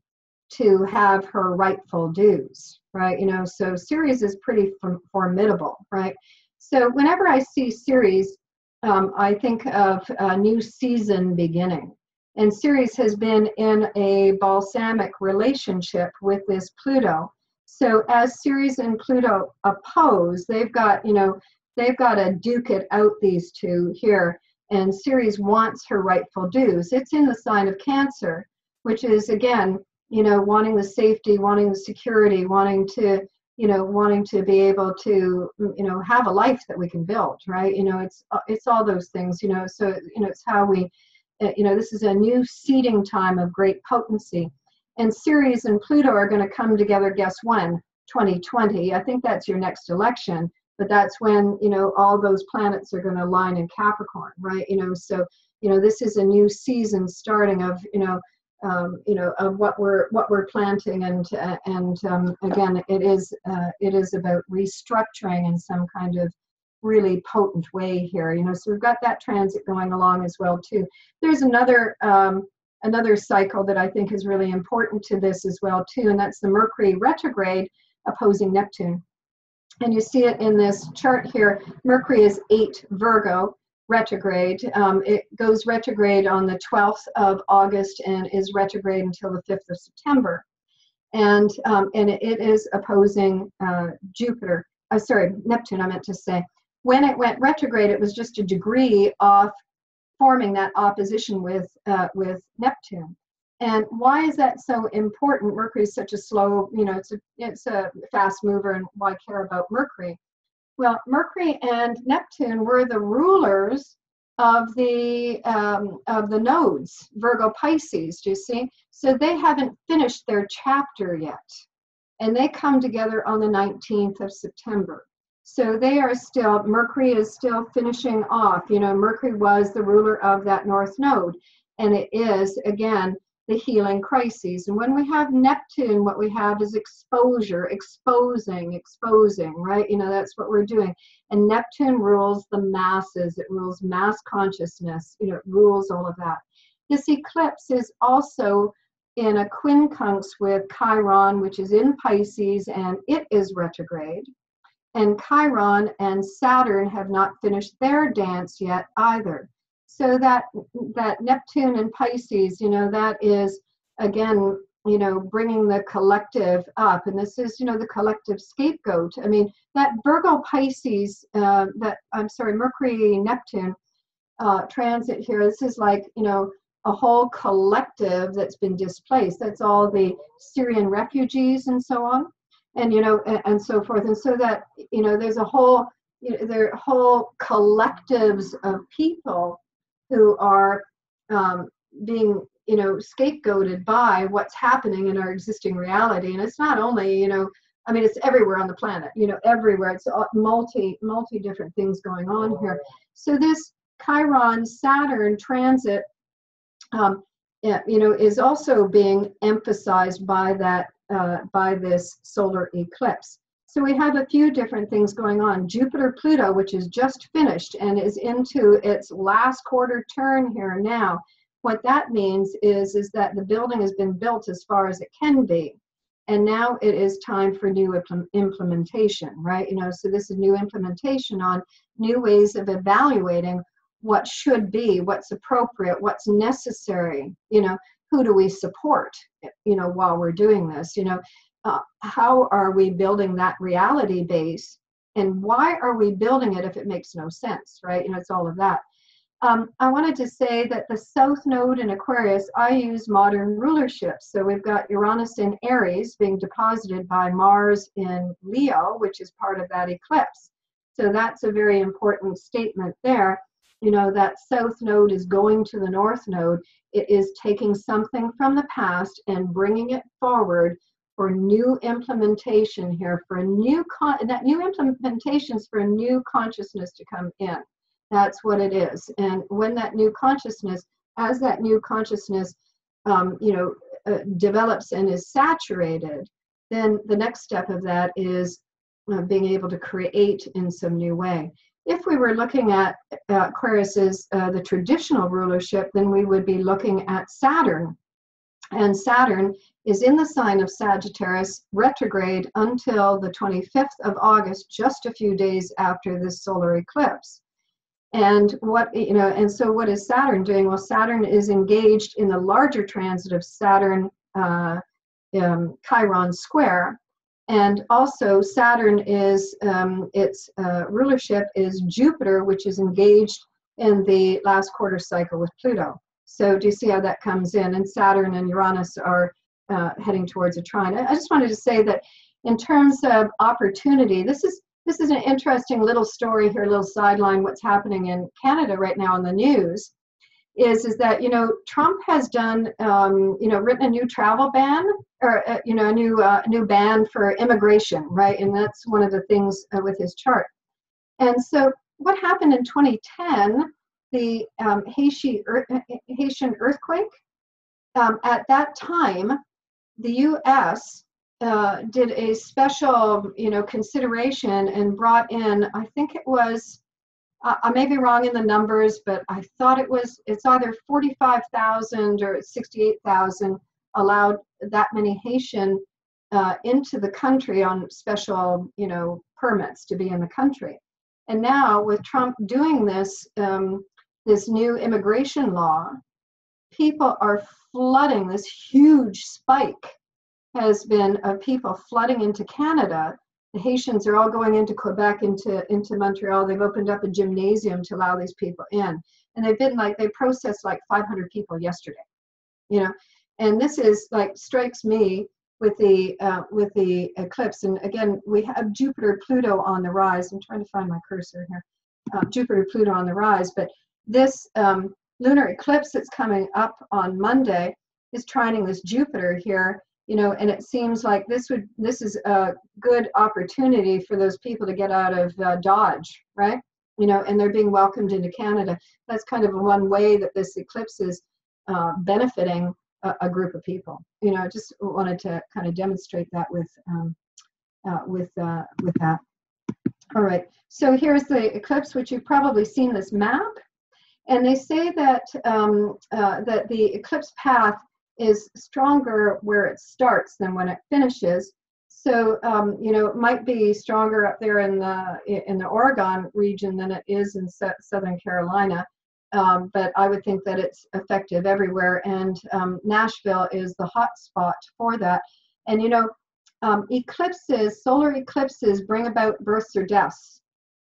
to have her rightful dues, right? You know, so Ceres is pretty formidable, right? So whenever I see Ceres, I think of a new season beginning. And Ceres has been in a balsamic relationship with this Pluto. So as Ceres and Pluto oppose, they've got, you know, they've got to duke it out, these two here. And Ceres wants her rightful dues. It's in the sign of Cancer, which is, again, you know, wanting the safety, wanting the security, wanting to, you know, wanting to be able to, you know, have a life that we can build, right? You know, it's all those things, you know, so, you know, it's how we, you know, this is a new seeding time of great potency. And Ceres and Pluto are going to come together, guess when? 2020. I think that's your next election, but that's when, you know, all those planets are going to align in Capricorn, right? You know, so, you know, this is a new season starting of, you know, of what we're planting, and again, it is about restructuring in some kind of really potent way here, you know. So we've got that transit going along as well too. There's another cycle that I think is really important to this as well too, and that's the Mercury retrograde opposing Neptune. And you see it in this chart here. Mercury is 8 Virgo retrograde. It goes retrograde on the 12th of August and is retrograde until the 5th of September. And it is opposing Jupiter. Neptune, I meant to say. When it went retrograde, it was just a degree off forming that opposition with Neptune. And why is that so important? Mercury is such a slow, it's a fast mover, and why care about Mercury? Well, Mercury and Neptune were the rulers of the nodes, Virgo, Pisces. Do you see? So they haven't finished their chapter yet, and they come together on the 19th of September. So they are still, Mercury is still finishing off. Mercury was the ruler of that North Node, and it is, again, the healing crises. And when we have Neptune, what we have is exposure, exposing, right? That's what we're doing. And Neptune rules the masses. It rules mass consciousness. It rules all of that. This eclipse is also in a quincunx with Chiron, which is in Pisces, and it is retrograde. And Chiron and Saturn have not finished their dance yet either. So that Neptune and Pisces, that is, again, bringing the collective up. And this is, the collective scapegoat. I mean, that Virgo Pisces, Mercury Neptune transit here, this is like, a whole collective that's been displaced. That's all the Syrian refugees and so on, and, and so forth. And so that, there's a whole, there are whole collectives of people who are being, scapegoated by what's happening in our existing reality. And it's not only, it's everywhere on the planet, everywhere. It's multi different things going on here. So this Chiron Saturn transit, is also being emphasized by that, by this solar eclipse. So we have a few different things going on. Jupiter-Pluto, which is just finished and is into its last quarter turn here now. What that means is that the building has been built as far as it can be. And now it is time for new implementation, right? So this is new implementation on new ways of evaluating what should be, what's appropriate, what's necessary, who do we support, while we're doing this, how are we building that reality base, and why are we building it if it makes no sense, right? It's all of that. I wanted to say that the South Node in Aquarius, I use modern rulership. So we've got Uranus in Aries being deposited by Mars in Leo, which is part of that eclipse. So that's a very important statement there. That South Node is going to the North Node. It is taking something from the past and bringing it forward for new implementation here, for a new implementations for a new consciousness to come in. That's what it is. And when that new consciousness, as that new consciousness, develops and is saturated, then the next step of that is being able to create in some new way. If we were looking at Aquarius's the traditional rulership, then we would be looking at Saturn. And Saturn is in the sign of Sagittarius, retrograde until the 25th of August, just a few days after this solar eclipse. And so what is Saturn doing? Well, Saturn is engaged in the larger transit of Saturn Chiron square. And also Saturn is, its rulership is Jupiter, which is engaged in the last quarter cycle with Pluto. So do you see how that comes in? And Saturn and Uranus are heading towards a trine. I just wanted to say that in terms of opportunity, this is an interesting little story here, a little sideline, what's happening in Canada right now in the news. Is that, Trump has done, written a new travel ban, or, a new ban for immigration, right? And that's one of the things with his chart. And so what happened in 2010, the Haitian earthquake, at that time, the U.S. Did a special, consideration and brought in, I think it was, I may be wrong in the numbers, but I thought it's either 45,000 or 68,000 allowed that many Haitian into the country on special, permits to be in the country. And now with Trump doing this, this new immigration law, people are flooding. This huge spike has been of people flooding into Canada. The Haitians are all going into Quebec, into Montreal. They've opened up a gymnasium to allow these people in. And they processed like 500 people yesterday, And this is like strikes me with the eclipse. And again, we have Jupiter Pluto on the rise. I'm trying to find my cursor here. Jupiter Pluto on the rise, but this lunar eclipse that's coming up on Monday is trining this Jupiter here, you know, and it seems like this is a good opportunity for those people to get out of Dodge, right? You know, and they're being welcomed into Canada. That's kind of one way that this eclipse is benefiting a group of people. You know, I just wanted to kind of demonstrate that with that. All right, so here's the eclipse, which you've probably seen this map, and they say that that the eclipse path is stronger where it starts than when it finishes. So you know, it might be stronger up there in the Oregon region than it is in Southern Carolina, but I would think that it's effective everywhere. And Nashville is the hot spot for that. And you know, eclipses, solar eclipses, bring about births or deaths.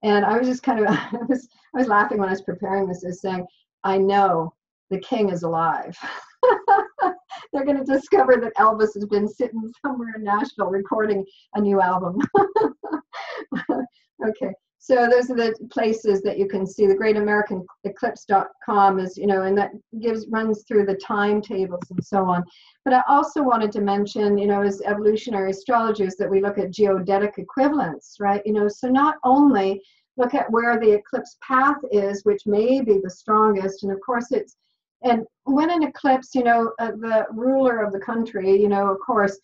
And I was just kind of I was laughing when I was preparing this, is saying, I know the king is alive. They're going to discover that Elvis has been sitting somewhere in Nashville recording a new album. Okay, so those are the places that you can see. The greatamericaneclipse.com is, you know, and that runs through the timetables and so on. But I also wanted to mention, you know, as evolutionary astrologers, that we look at geodetic equivalents, right? You know, so not only look at where the eclipse path is, which may be the strongest, and of course and when an eclipse, you know, the ruler of the country, you know, of course,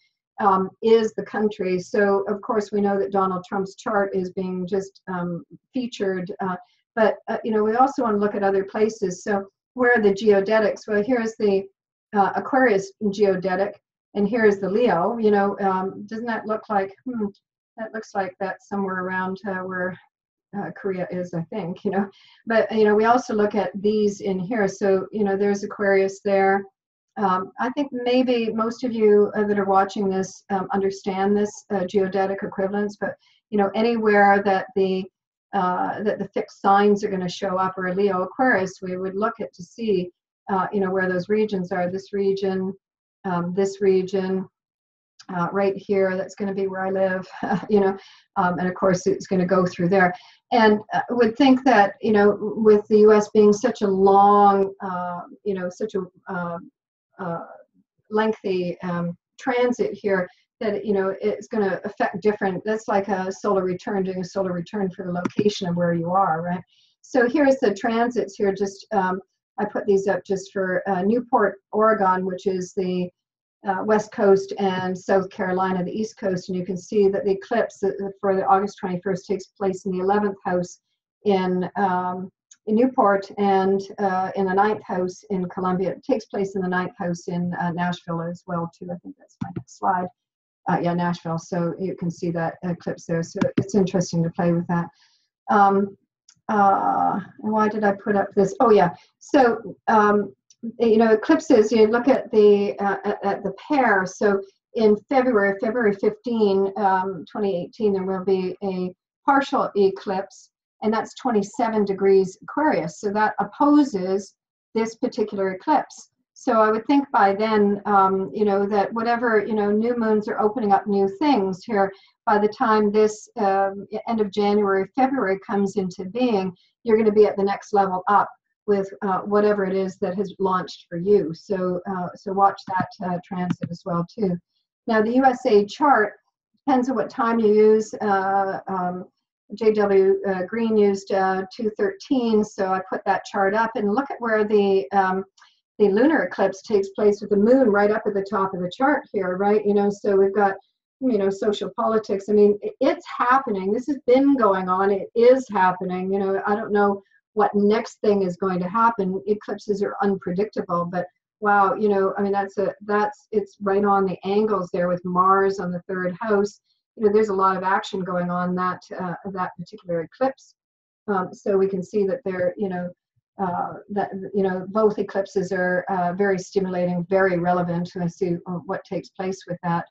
is the country. So, of course, we know that Donald Trump's chart is being just featured. But, you know, we also want to look at other places. So where are the geodetics? Well, here's the Aquarius geodetic, and here's the Leo. You know, doesn't that look like, that looks like that's somewhere around where Korea is, I think, you know. But, you know, we also look at these in here. So, you know, there's Aquarius there. I think maybe most of you that are watching this understand this geodetic equivalence, but, you know, anywhere that the fixed signs are going to show up, or a Leo Aquarius, we would look at to see, you know, where those regions are. This region, right here, that's going to be where I live, you know, and of course it's going to go through there. And would think that, you know, with the U.S. being such a long, you know, such a lengthy transit here, that, you know, it's going to affect different, that's like a solar return, doing a solar return for the location of where you are, right? So here's the transits here, just, I put these up just for Newport, Oregon, which is the West Coast, and South Carolina, the East Coast, and you can see that the eclipse for the August 21st takes place in the 11th house in Newport, and in the 9th house in Columbia. It takes place in the 9th house in Nashville as well, too. I think that's my next slide. Yeah, Nashville. So you can see that eclipse there. So it's interesting to play with that. Why did I put up this? Oh, yeah. So, you know, eclipses, you look at the pair. So in February 15, 2018, there will be a partial eclipse, and that's 27 degrees Aquarius. So that opposes this particular eclipse. So I would think by then, you know, that whatever, you know, new moons are opening up new things here. By the time this end of January, February comes into being, you're going to be at the next level up with whatever it is that has launched for you. So, so watch that transit as well too. Now the USA chart depends on what time you use. J.W. Green used 213, so I put that chart up, and look at where the lunar eclipse takes place, with the moon right up at the top of the chart here, right? You know, so we've got, you know, social politics. I mean, it's happening. This has been going on. It is happening. You know, I don't know what next thing is going to happen. Eclipses are unpredictable, but wow, you know, I mean, it's right on the angles there with Mars on the 3rd house. You know, there's a lot of action going on that particular eclipse. So we can see that there, you know, that, you know, both eclipses are very stimulating, very relevant to see what takes place with that.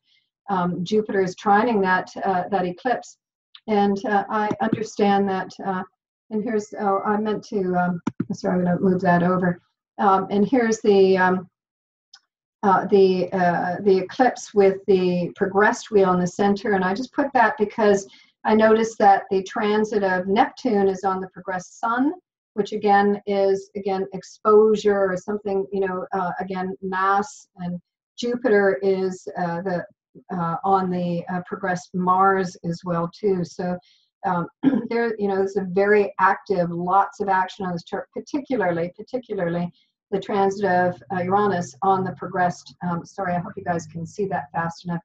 Jupiter is trining that eclipse, and I understand that. And here's, oh, I meant to. Sorry, I'm going to move that over. And here's the the eclipse with the progressed wheel in the center, and I just put that because I noticed that the transit of Neptune is on the progressed sun, which again is exposure or something, again mass, and Jupiter is on the progressed Mars as well too. So there's a very active, lots of action on this chart, particularly the transit of Uranus on the progressed. Sorry, I hope you guys can see that fast enough.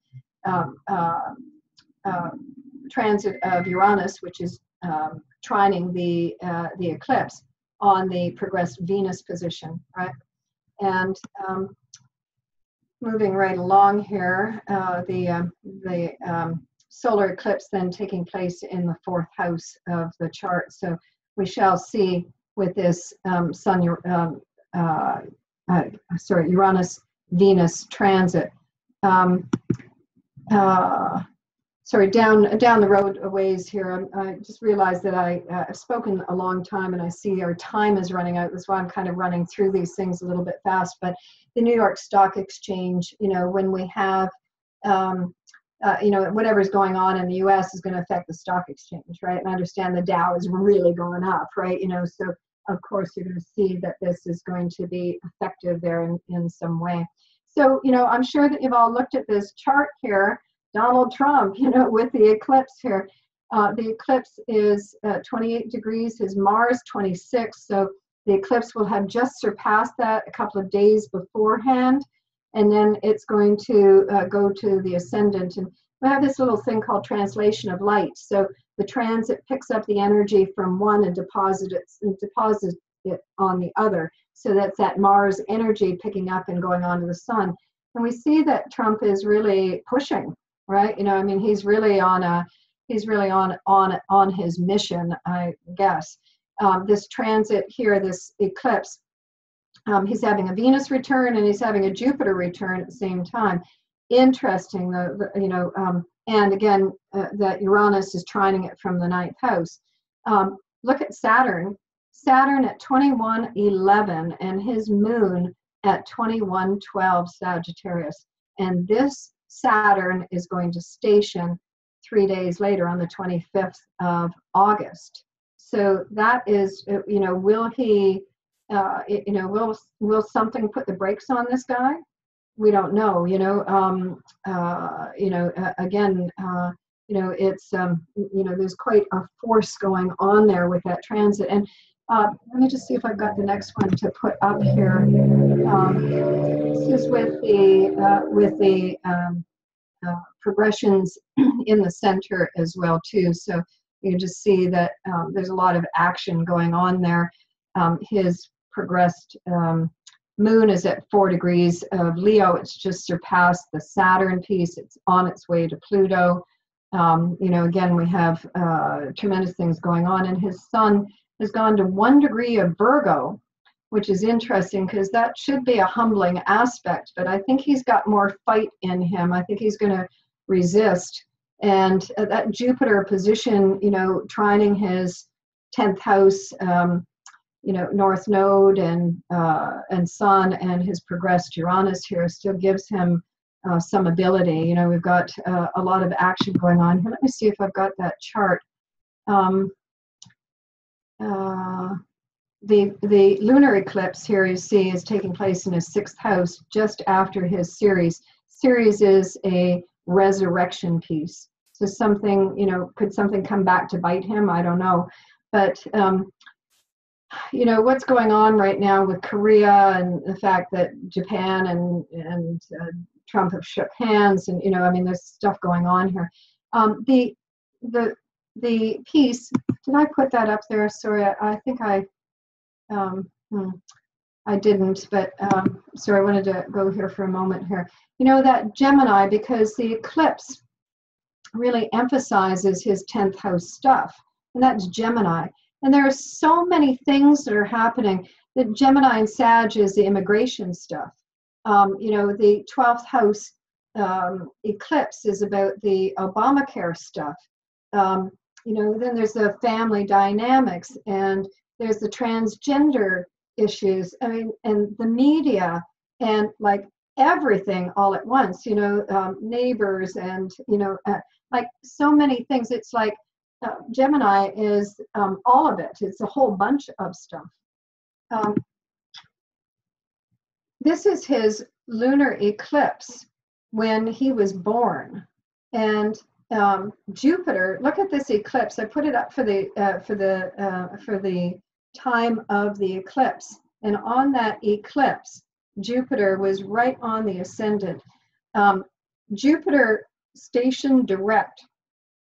Transit of Uranus, which is trining the eclipse on the progressed Venus position, right? And moving right along here, the solar eclipse then taking place in the 4th house of the chart. So we shall see with this Uranus Venus transit. Sorry, down the road a ways here. I just realized that I've spoken a long time, and I see our time is running out. That's why I'm kind of running through these things a little bit fast. But the New York Stock Exchange, when we have, whatever's going on in the U.S. is going to affect the stock exchange, right? And I understand the Dow is really going up, right? So of course you're going to see that this is going to be effective there in some way. So, I'm sure that you've all looked at this chart here. Donald Trump, with the eclipse here. The eclipse is 28 degrees, his Mars 26, so the eclipse will have just surpassed that a couple of days beforehand, and then it's going to go to the ascendant. And we have this little thing called translation of light. So the transit picks up the energy from one and deposits it on the other. So that's that Mars energy picking up and going on to the sun. And we see that Trump is really pushing, right? He's really on his mission, I guess. This transit here, this eclipse, he's having a Venus return and he's having a Jupiter return at the same time. Interesting, and again, that Uranus is trining it from the 9th house. Look at Saturn. Saturn at 21:11 and his moon at 21:12 Sagittarius. And this Saturn is going to station 3 days later on the 25th of August. So that is, will he, will something put the brakes on this guy? We don't know, again, it's, there's quite a force going on there with that transit. And let me just see if I've got the next one to put up here. This is with the progressions in the center as well too. So you can just see that there's a lot of action going on there. His progressed moon is at 4 degrees of Leo. It's just surpassed the Saturn piece. It's on its way to Pluto. Again, we have tremendous things going on, and his sun has gone to 1 degree of Virgo, which is interesting because that should be a humbling aspect, but I think he's got more fight in him. I think he's going to resist. And that Jupiter position, trining his 10th house, North Node and Sun, and his progressed Uranus here still gives him some ability. We've got a lot of action going on here. Let me see if I've got that chart. The lunar eclipse here, you see, is taking place in his 6th house just after his Ceres. Ceres is a resurrection piece. So something, could something come back to bite him? I don't know. But, what's going on right now with Korea and the fact that Japan and Trump have shook hands, and, there's stuff going on here. The piece, did I put that up there? Sorry, I think I didn't, but sorry, I wanted to go here for a moment here. That Gemini, because the eclipse really emphasizes his 10th house stuff, and that's Gemini. And there are so many things that are happening. The Gemini and Sag is the immigration stuff. The 12th house eclipse is about the Obamacare stuff. Then there's the family dynamics, and there's the transgender issues. And the media, and like everything all at once, you know, neighbors and, you know, like so many things. It's like Gemini is all of it. It's a whole bunch of stuff. This is his lunar eclipse when he was born. And Jupiter, look at this eclipse. I put it up for the time of the eclipse. And on that eclipse, Jupiter was right on the ascendant. Jupiter stationed direct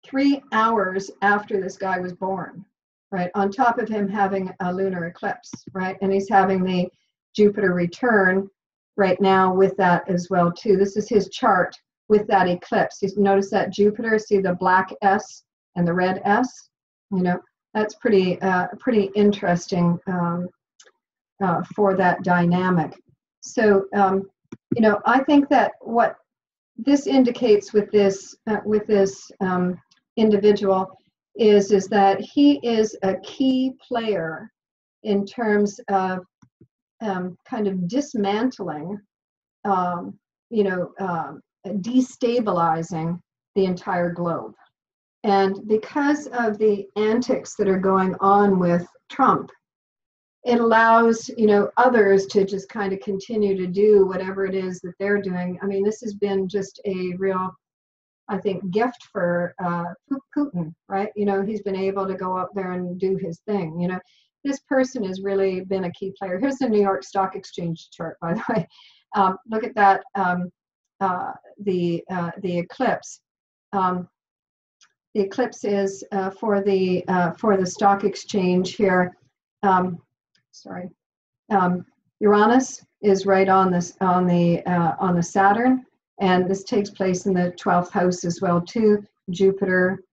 3 hours after this guy was born, right? On top of him having a lunar eclipse, right? And he's having the Jupiter return right now with that as well too. This is his chart with that eclipse. You notice that Jupiter, see the black S and the red S? You know, that's pretty interesting for that dynamic. So, you know, I think that what this indicates with this individual is that he is a key player in terms of kind of dismantling, you know, destabilizing the entire globe. And because of the antics that are going on with Trump, it allows, you know, others to just kind of continue to do whatever it is that they're doing. I mean, this has been just a real, I think, gift for Putin, right? You know, he's been able to go up there and do his thing. You know, this person has really been a key player. Here's the New York Stock Exchange chart, by the way. Look at that, the eclipse. The eclipse is for the stock exchange here. Sorry, Uranus is right on this on the Saturn, and this takes place in the 12th house as well too. Jupiter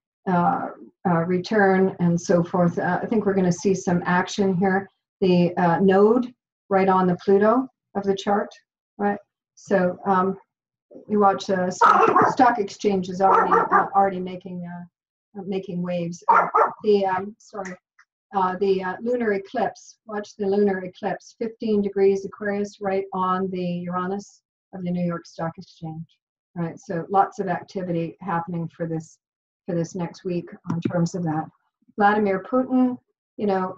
return and so forth. I think we're going to see some action here. The node right on the Pluto of the chart, right? So you watch stock exchange is already making waves. The lunar eclipse. Watch the lunar eclipse. 15 degrees Aquarius, right on the Uranus of the New York Stock Exchange. Right. So lots of activity happening for this next week in terms of that. Vladimir Putin, you know,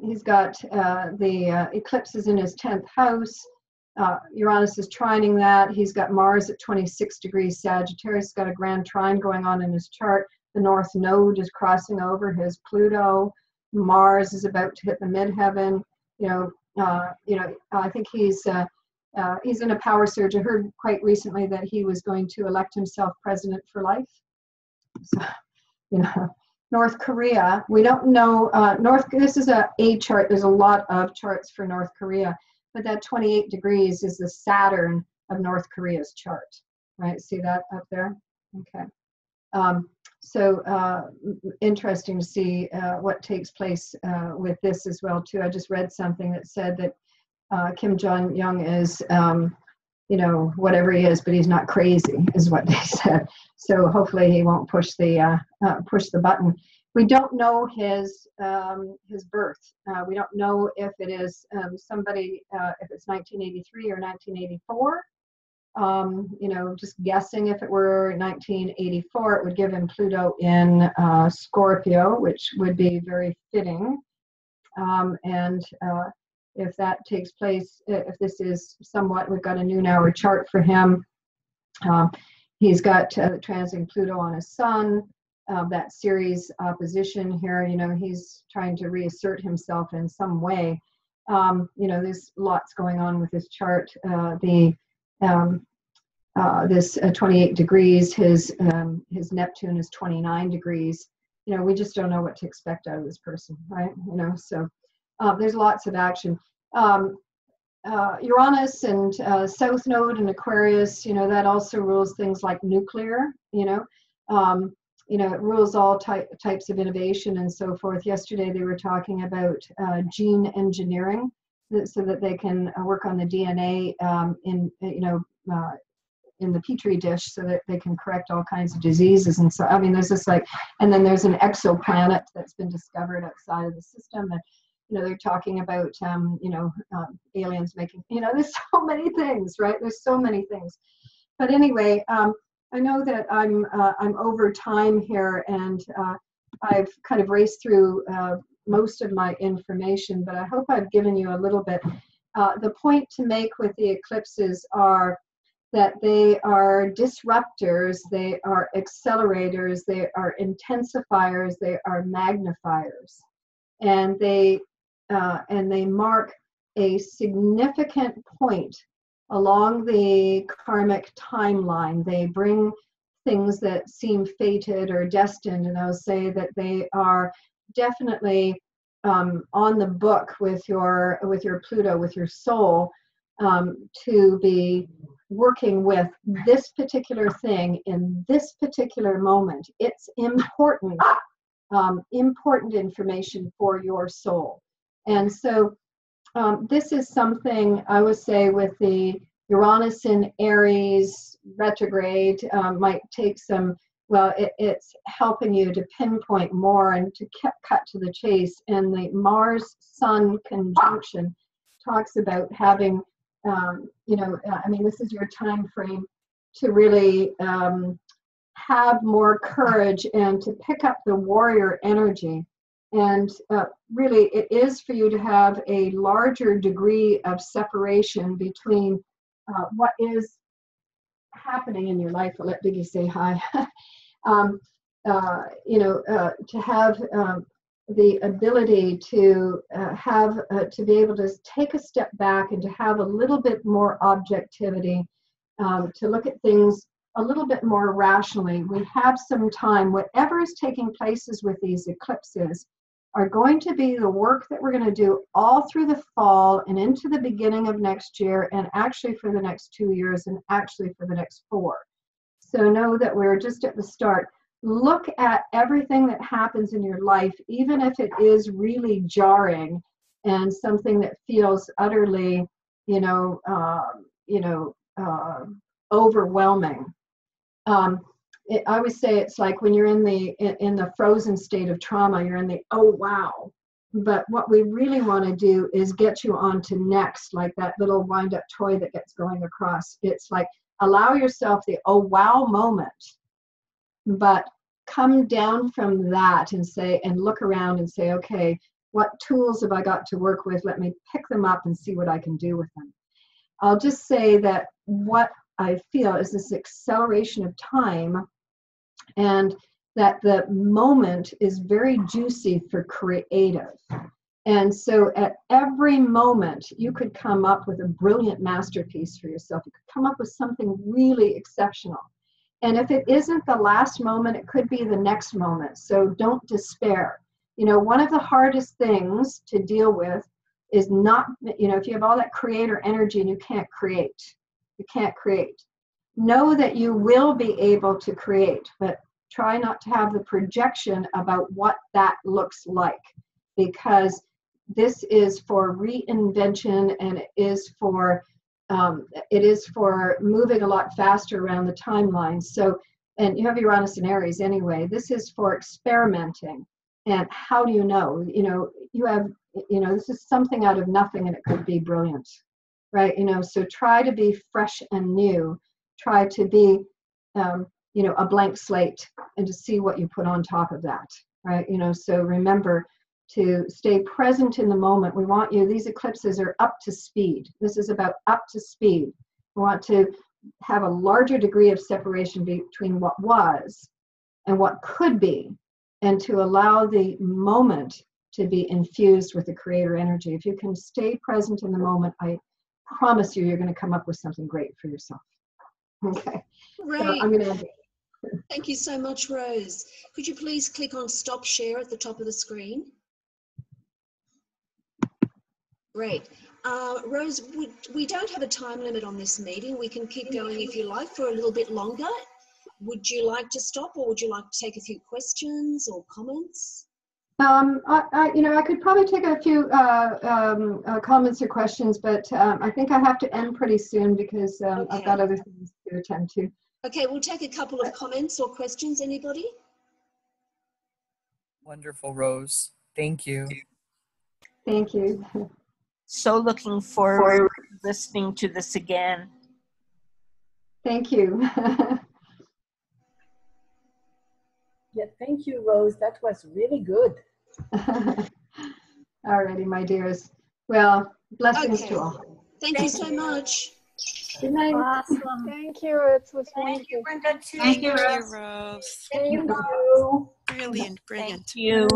he's got the eclipses in his 10th house. Uranus is trining that. He's got Mars at 26 degrees Sagittarius. He's got a grand trine going on in his chart. The North Node is crossing over his Pluto. Mars is about to hit the midheaven. You know, I think he's in a power surge. I heard quite recently that he was going to elect himself president for life. So, you know, North Korea, we don't know. This is a chart. There's a lot of charts for North Korea, but that 28 degrees is the Saturn of North Korea's chart, right? See that up there? Okay. So interesting to see what takes place with this as well too. I just read something that said that Kim Jong-un is, you know, whatever he is, but he's not crazy, is what they said. So hopefully he won't push the button. We don't know his birth. We don't know if it is somebody, if it's 1983 or 1984. You know, just guessing, if it were 1984, it would give him Pluto in Scorpio, which would be very fitting. And if that takes place, if this is somewhat, we've got a noon hour chart for him. He's got transiting Pluto on his sun, that Ceres opposition here. You know, he's trying to reassert himself in some way. You know, there's lots going on with this chart. This 28 degrees, his Neptune is 29 degrees. You know, we just don't know what to expect out of this person, right? You know, so there's lots of action. Uranus and South Node and Aquarius, you know, that also rules things like nuclear, you know, it rules all types of innovation and so forth. Yesterday they were talking about gene engineering, so that they can work on the DNA in the petri dish, so that they can correct all kinds of diseases. And so, I mean, there's this and then there's an exoplanet that's been discovered outside of the system. And, they're talking about, aliens making, there's so many things, right? There's so many things. But anyway, I know that I'm over time here, and I've kind of raced through most of my information, but I hope I've given you a little bit. The point to make with the eclipses are that they are disruptors, they are accelerators, they are intensifiers, they are magnifiers, and they mark a significant point along the karmic timeline. They bring things that seem fated or destined, and I'll say that they are definitely on the book with your Pluto, with your soul, to be working with this particular thing in this particular moment. It's important, important information for your soul. And so this is something I would say with the Uranus in Aries retrograde might take some, well, it's helping you to pinpoint more and to cut to the chase. And the Mars-Sun conjunction talks about having, this is your time frame to really have more courage and to pick up the warrior energy. And really, it is for you to have a larger degree of separation between what is happening in your life. I'll let Biggie say hi. To have the ability to to be able to take a step back and to have a little bit more objectivity, to look at things a little bit more rationally. We have some time. Whatever is taking places with these eclipses are going to be the work that we're going to do all through the fall and into the beginning of next year, and actually for the next 2 years, and actually for the next 4. So know that we're just at the start. Look at everything that happens in your life, even if it is really jarring and something that feels utterly, overwhelming. I always say it's like when you're in the frozen state of trauma, you're in the oh wow. But what we really want to do is get you on to next, like that little wind-up toy that gets going across. It's like allow yourself the oh wow moment, but come down from that and look around and say, okay, what tools have I got to work with? Let me pick them up and see what I can do with them. I'll just say that what I feel is this acceleration of time, and that the moment is very juicy for creative. And so at every moment, you could come up with a brilliant masterpiece for yourself. You could come up with something really exceptional. And if it isn't the last moment, it could be the next moment. So don't despair. One of the hardest things to deal with is not, if you have all that creator energy and you can't create. Know that you will be able to create, but try not to have the projection about what that looks like, because this is for reinvention, and it is for moving a lot faster around the timeline. So, and you have Uranus in Aries anyway. This is for experimenting. And how do you know? You have, this is something out of nothing, and it could be brilliant, right? So try to be fresh and new. Try to be, a blank slate, and to see what you put on top of that, right? So remember to stay present in the moment. We want you, these eclipses are up to speed. This is about up to speed. We want to have a larger degree of separation between what was and what could be, and to allow the moment to be infused with the creator energy. If you can stay present in the moment, I promise you're going to come up with something great for yourself. Okay. Great. So I'm going to end it. Thank you so much, Rose. Could you please click on stop share at the top of the screen? Great. Rose, we don't have a time limit on this meeting. We can keep going if you like for a little bit longer. Would you like to stop, or would you like to take a few questions or comments? I could probably take a few comments or questions, but I think I have to end pretty soon because okay. I've got other things to attend to. Okay, we'll take a couple of comments or questions. Anybody? Wonderful, Rose. Thank you. Thank you. So looking forward to listening to this again. Thank you. Yeah, thank you, Rose. That was really good. Alrighty, my dears. Well, blessings Okay. to all. Thank you so much. Good night. Awesome. Thank you. It was Thank you, wonderful. Brenda, too. Thank you, Rose. Thank you. Brilliant, brilliant. Thank you.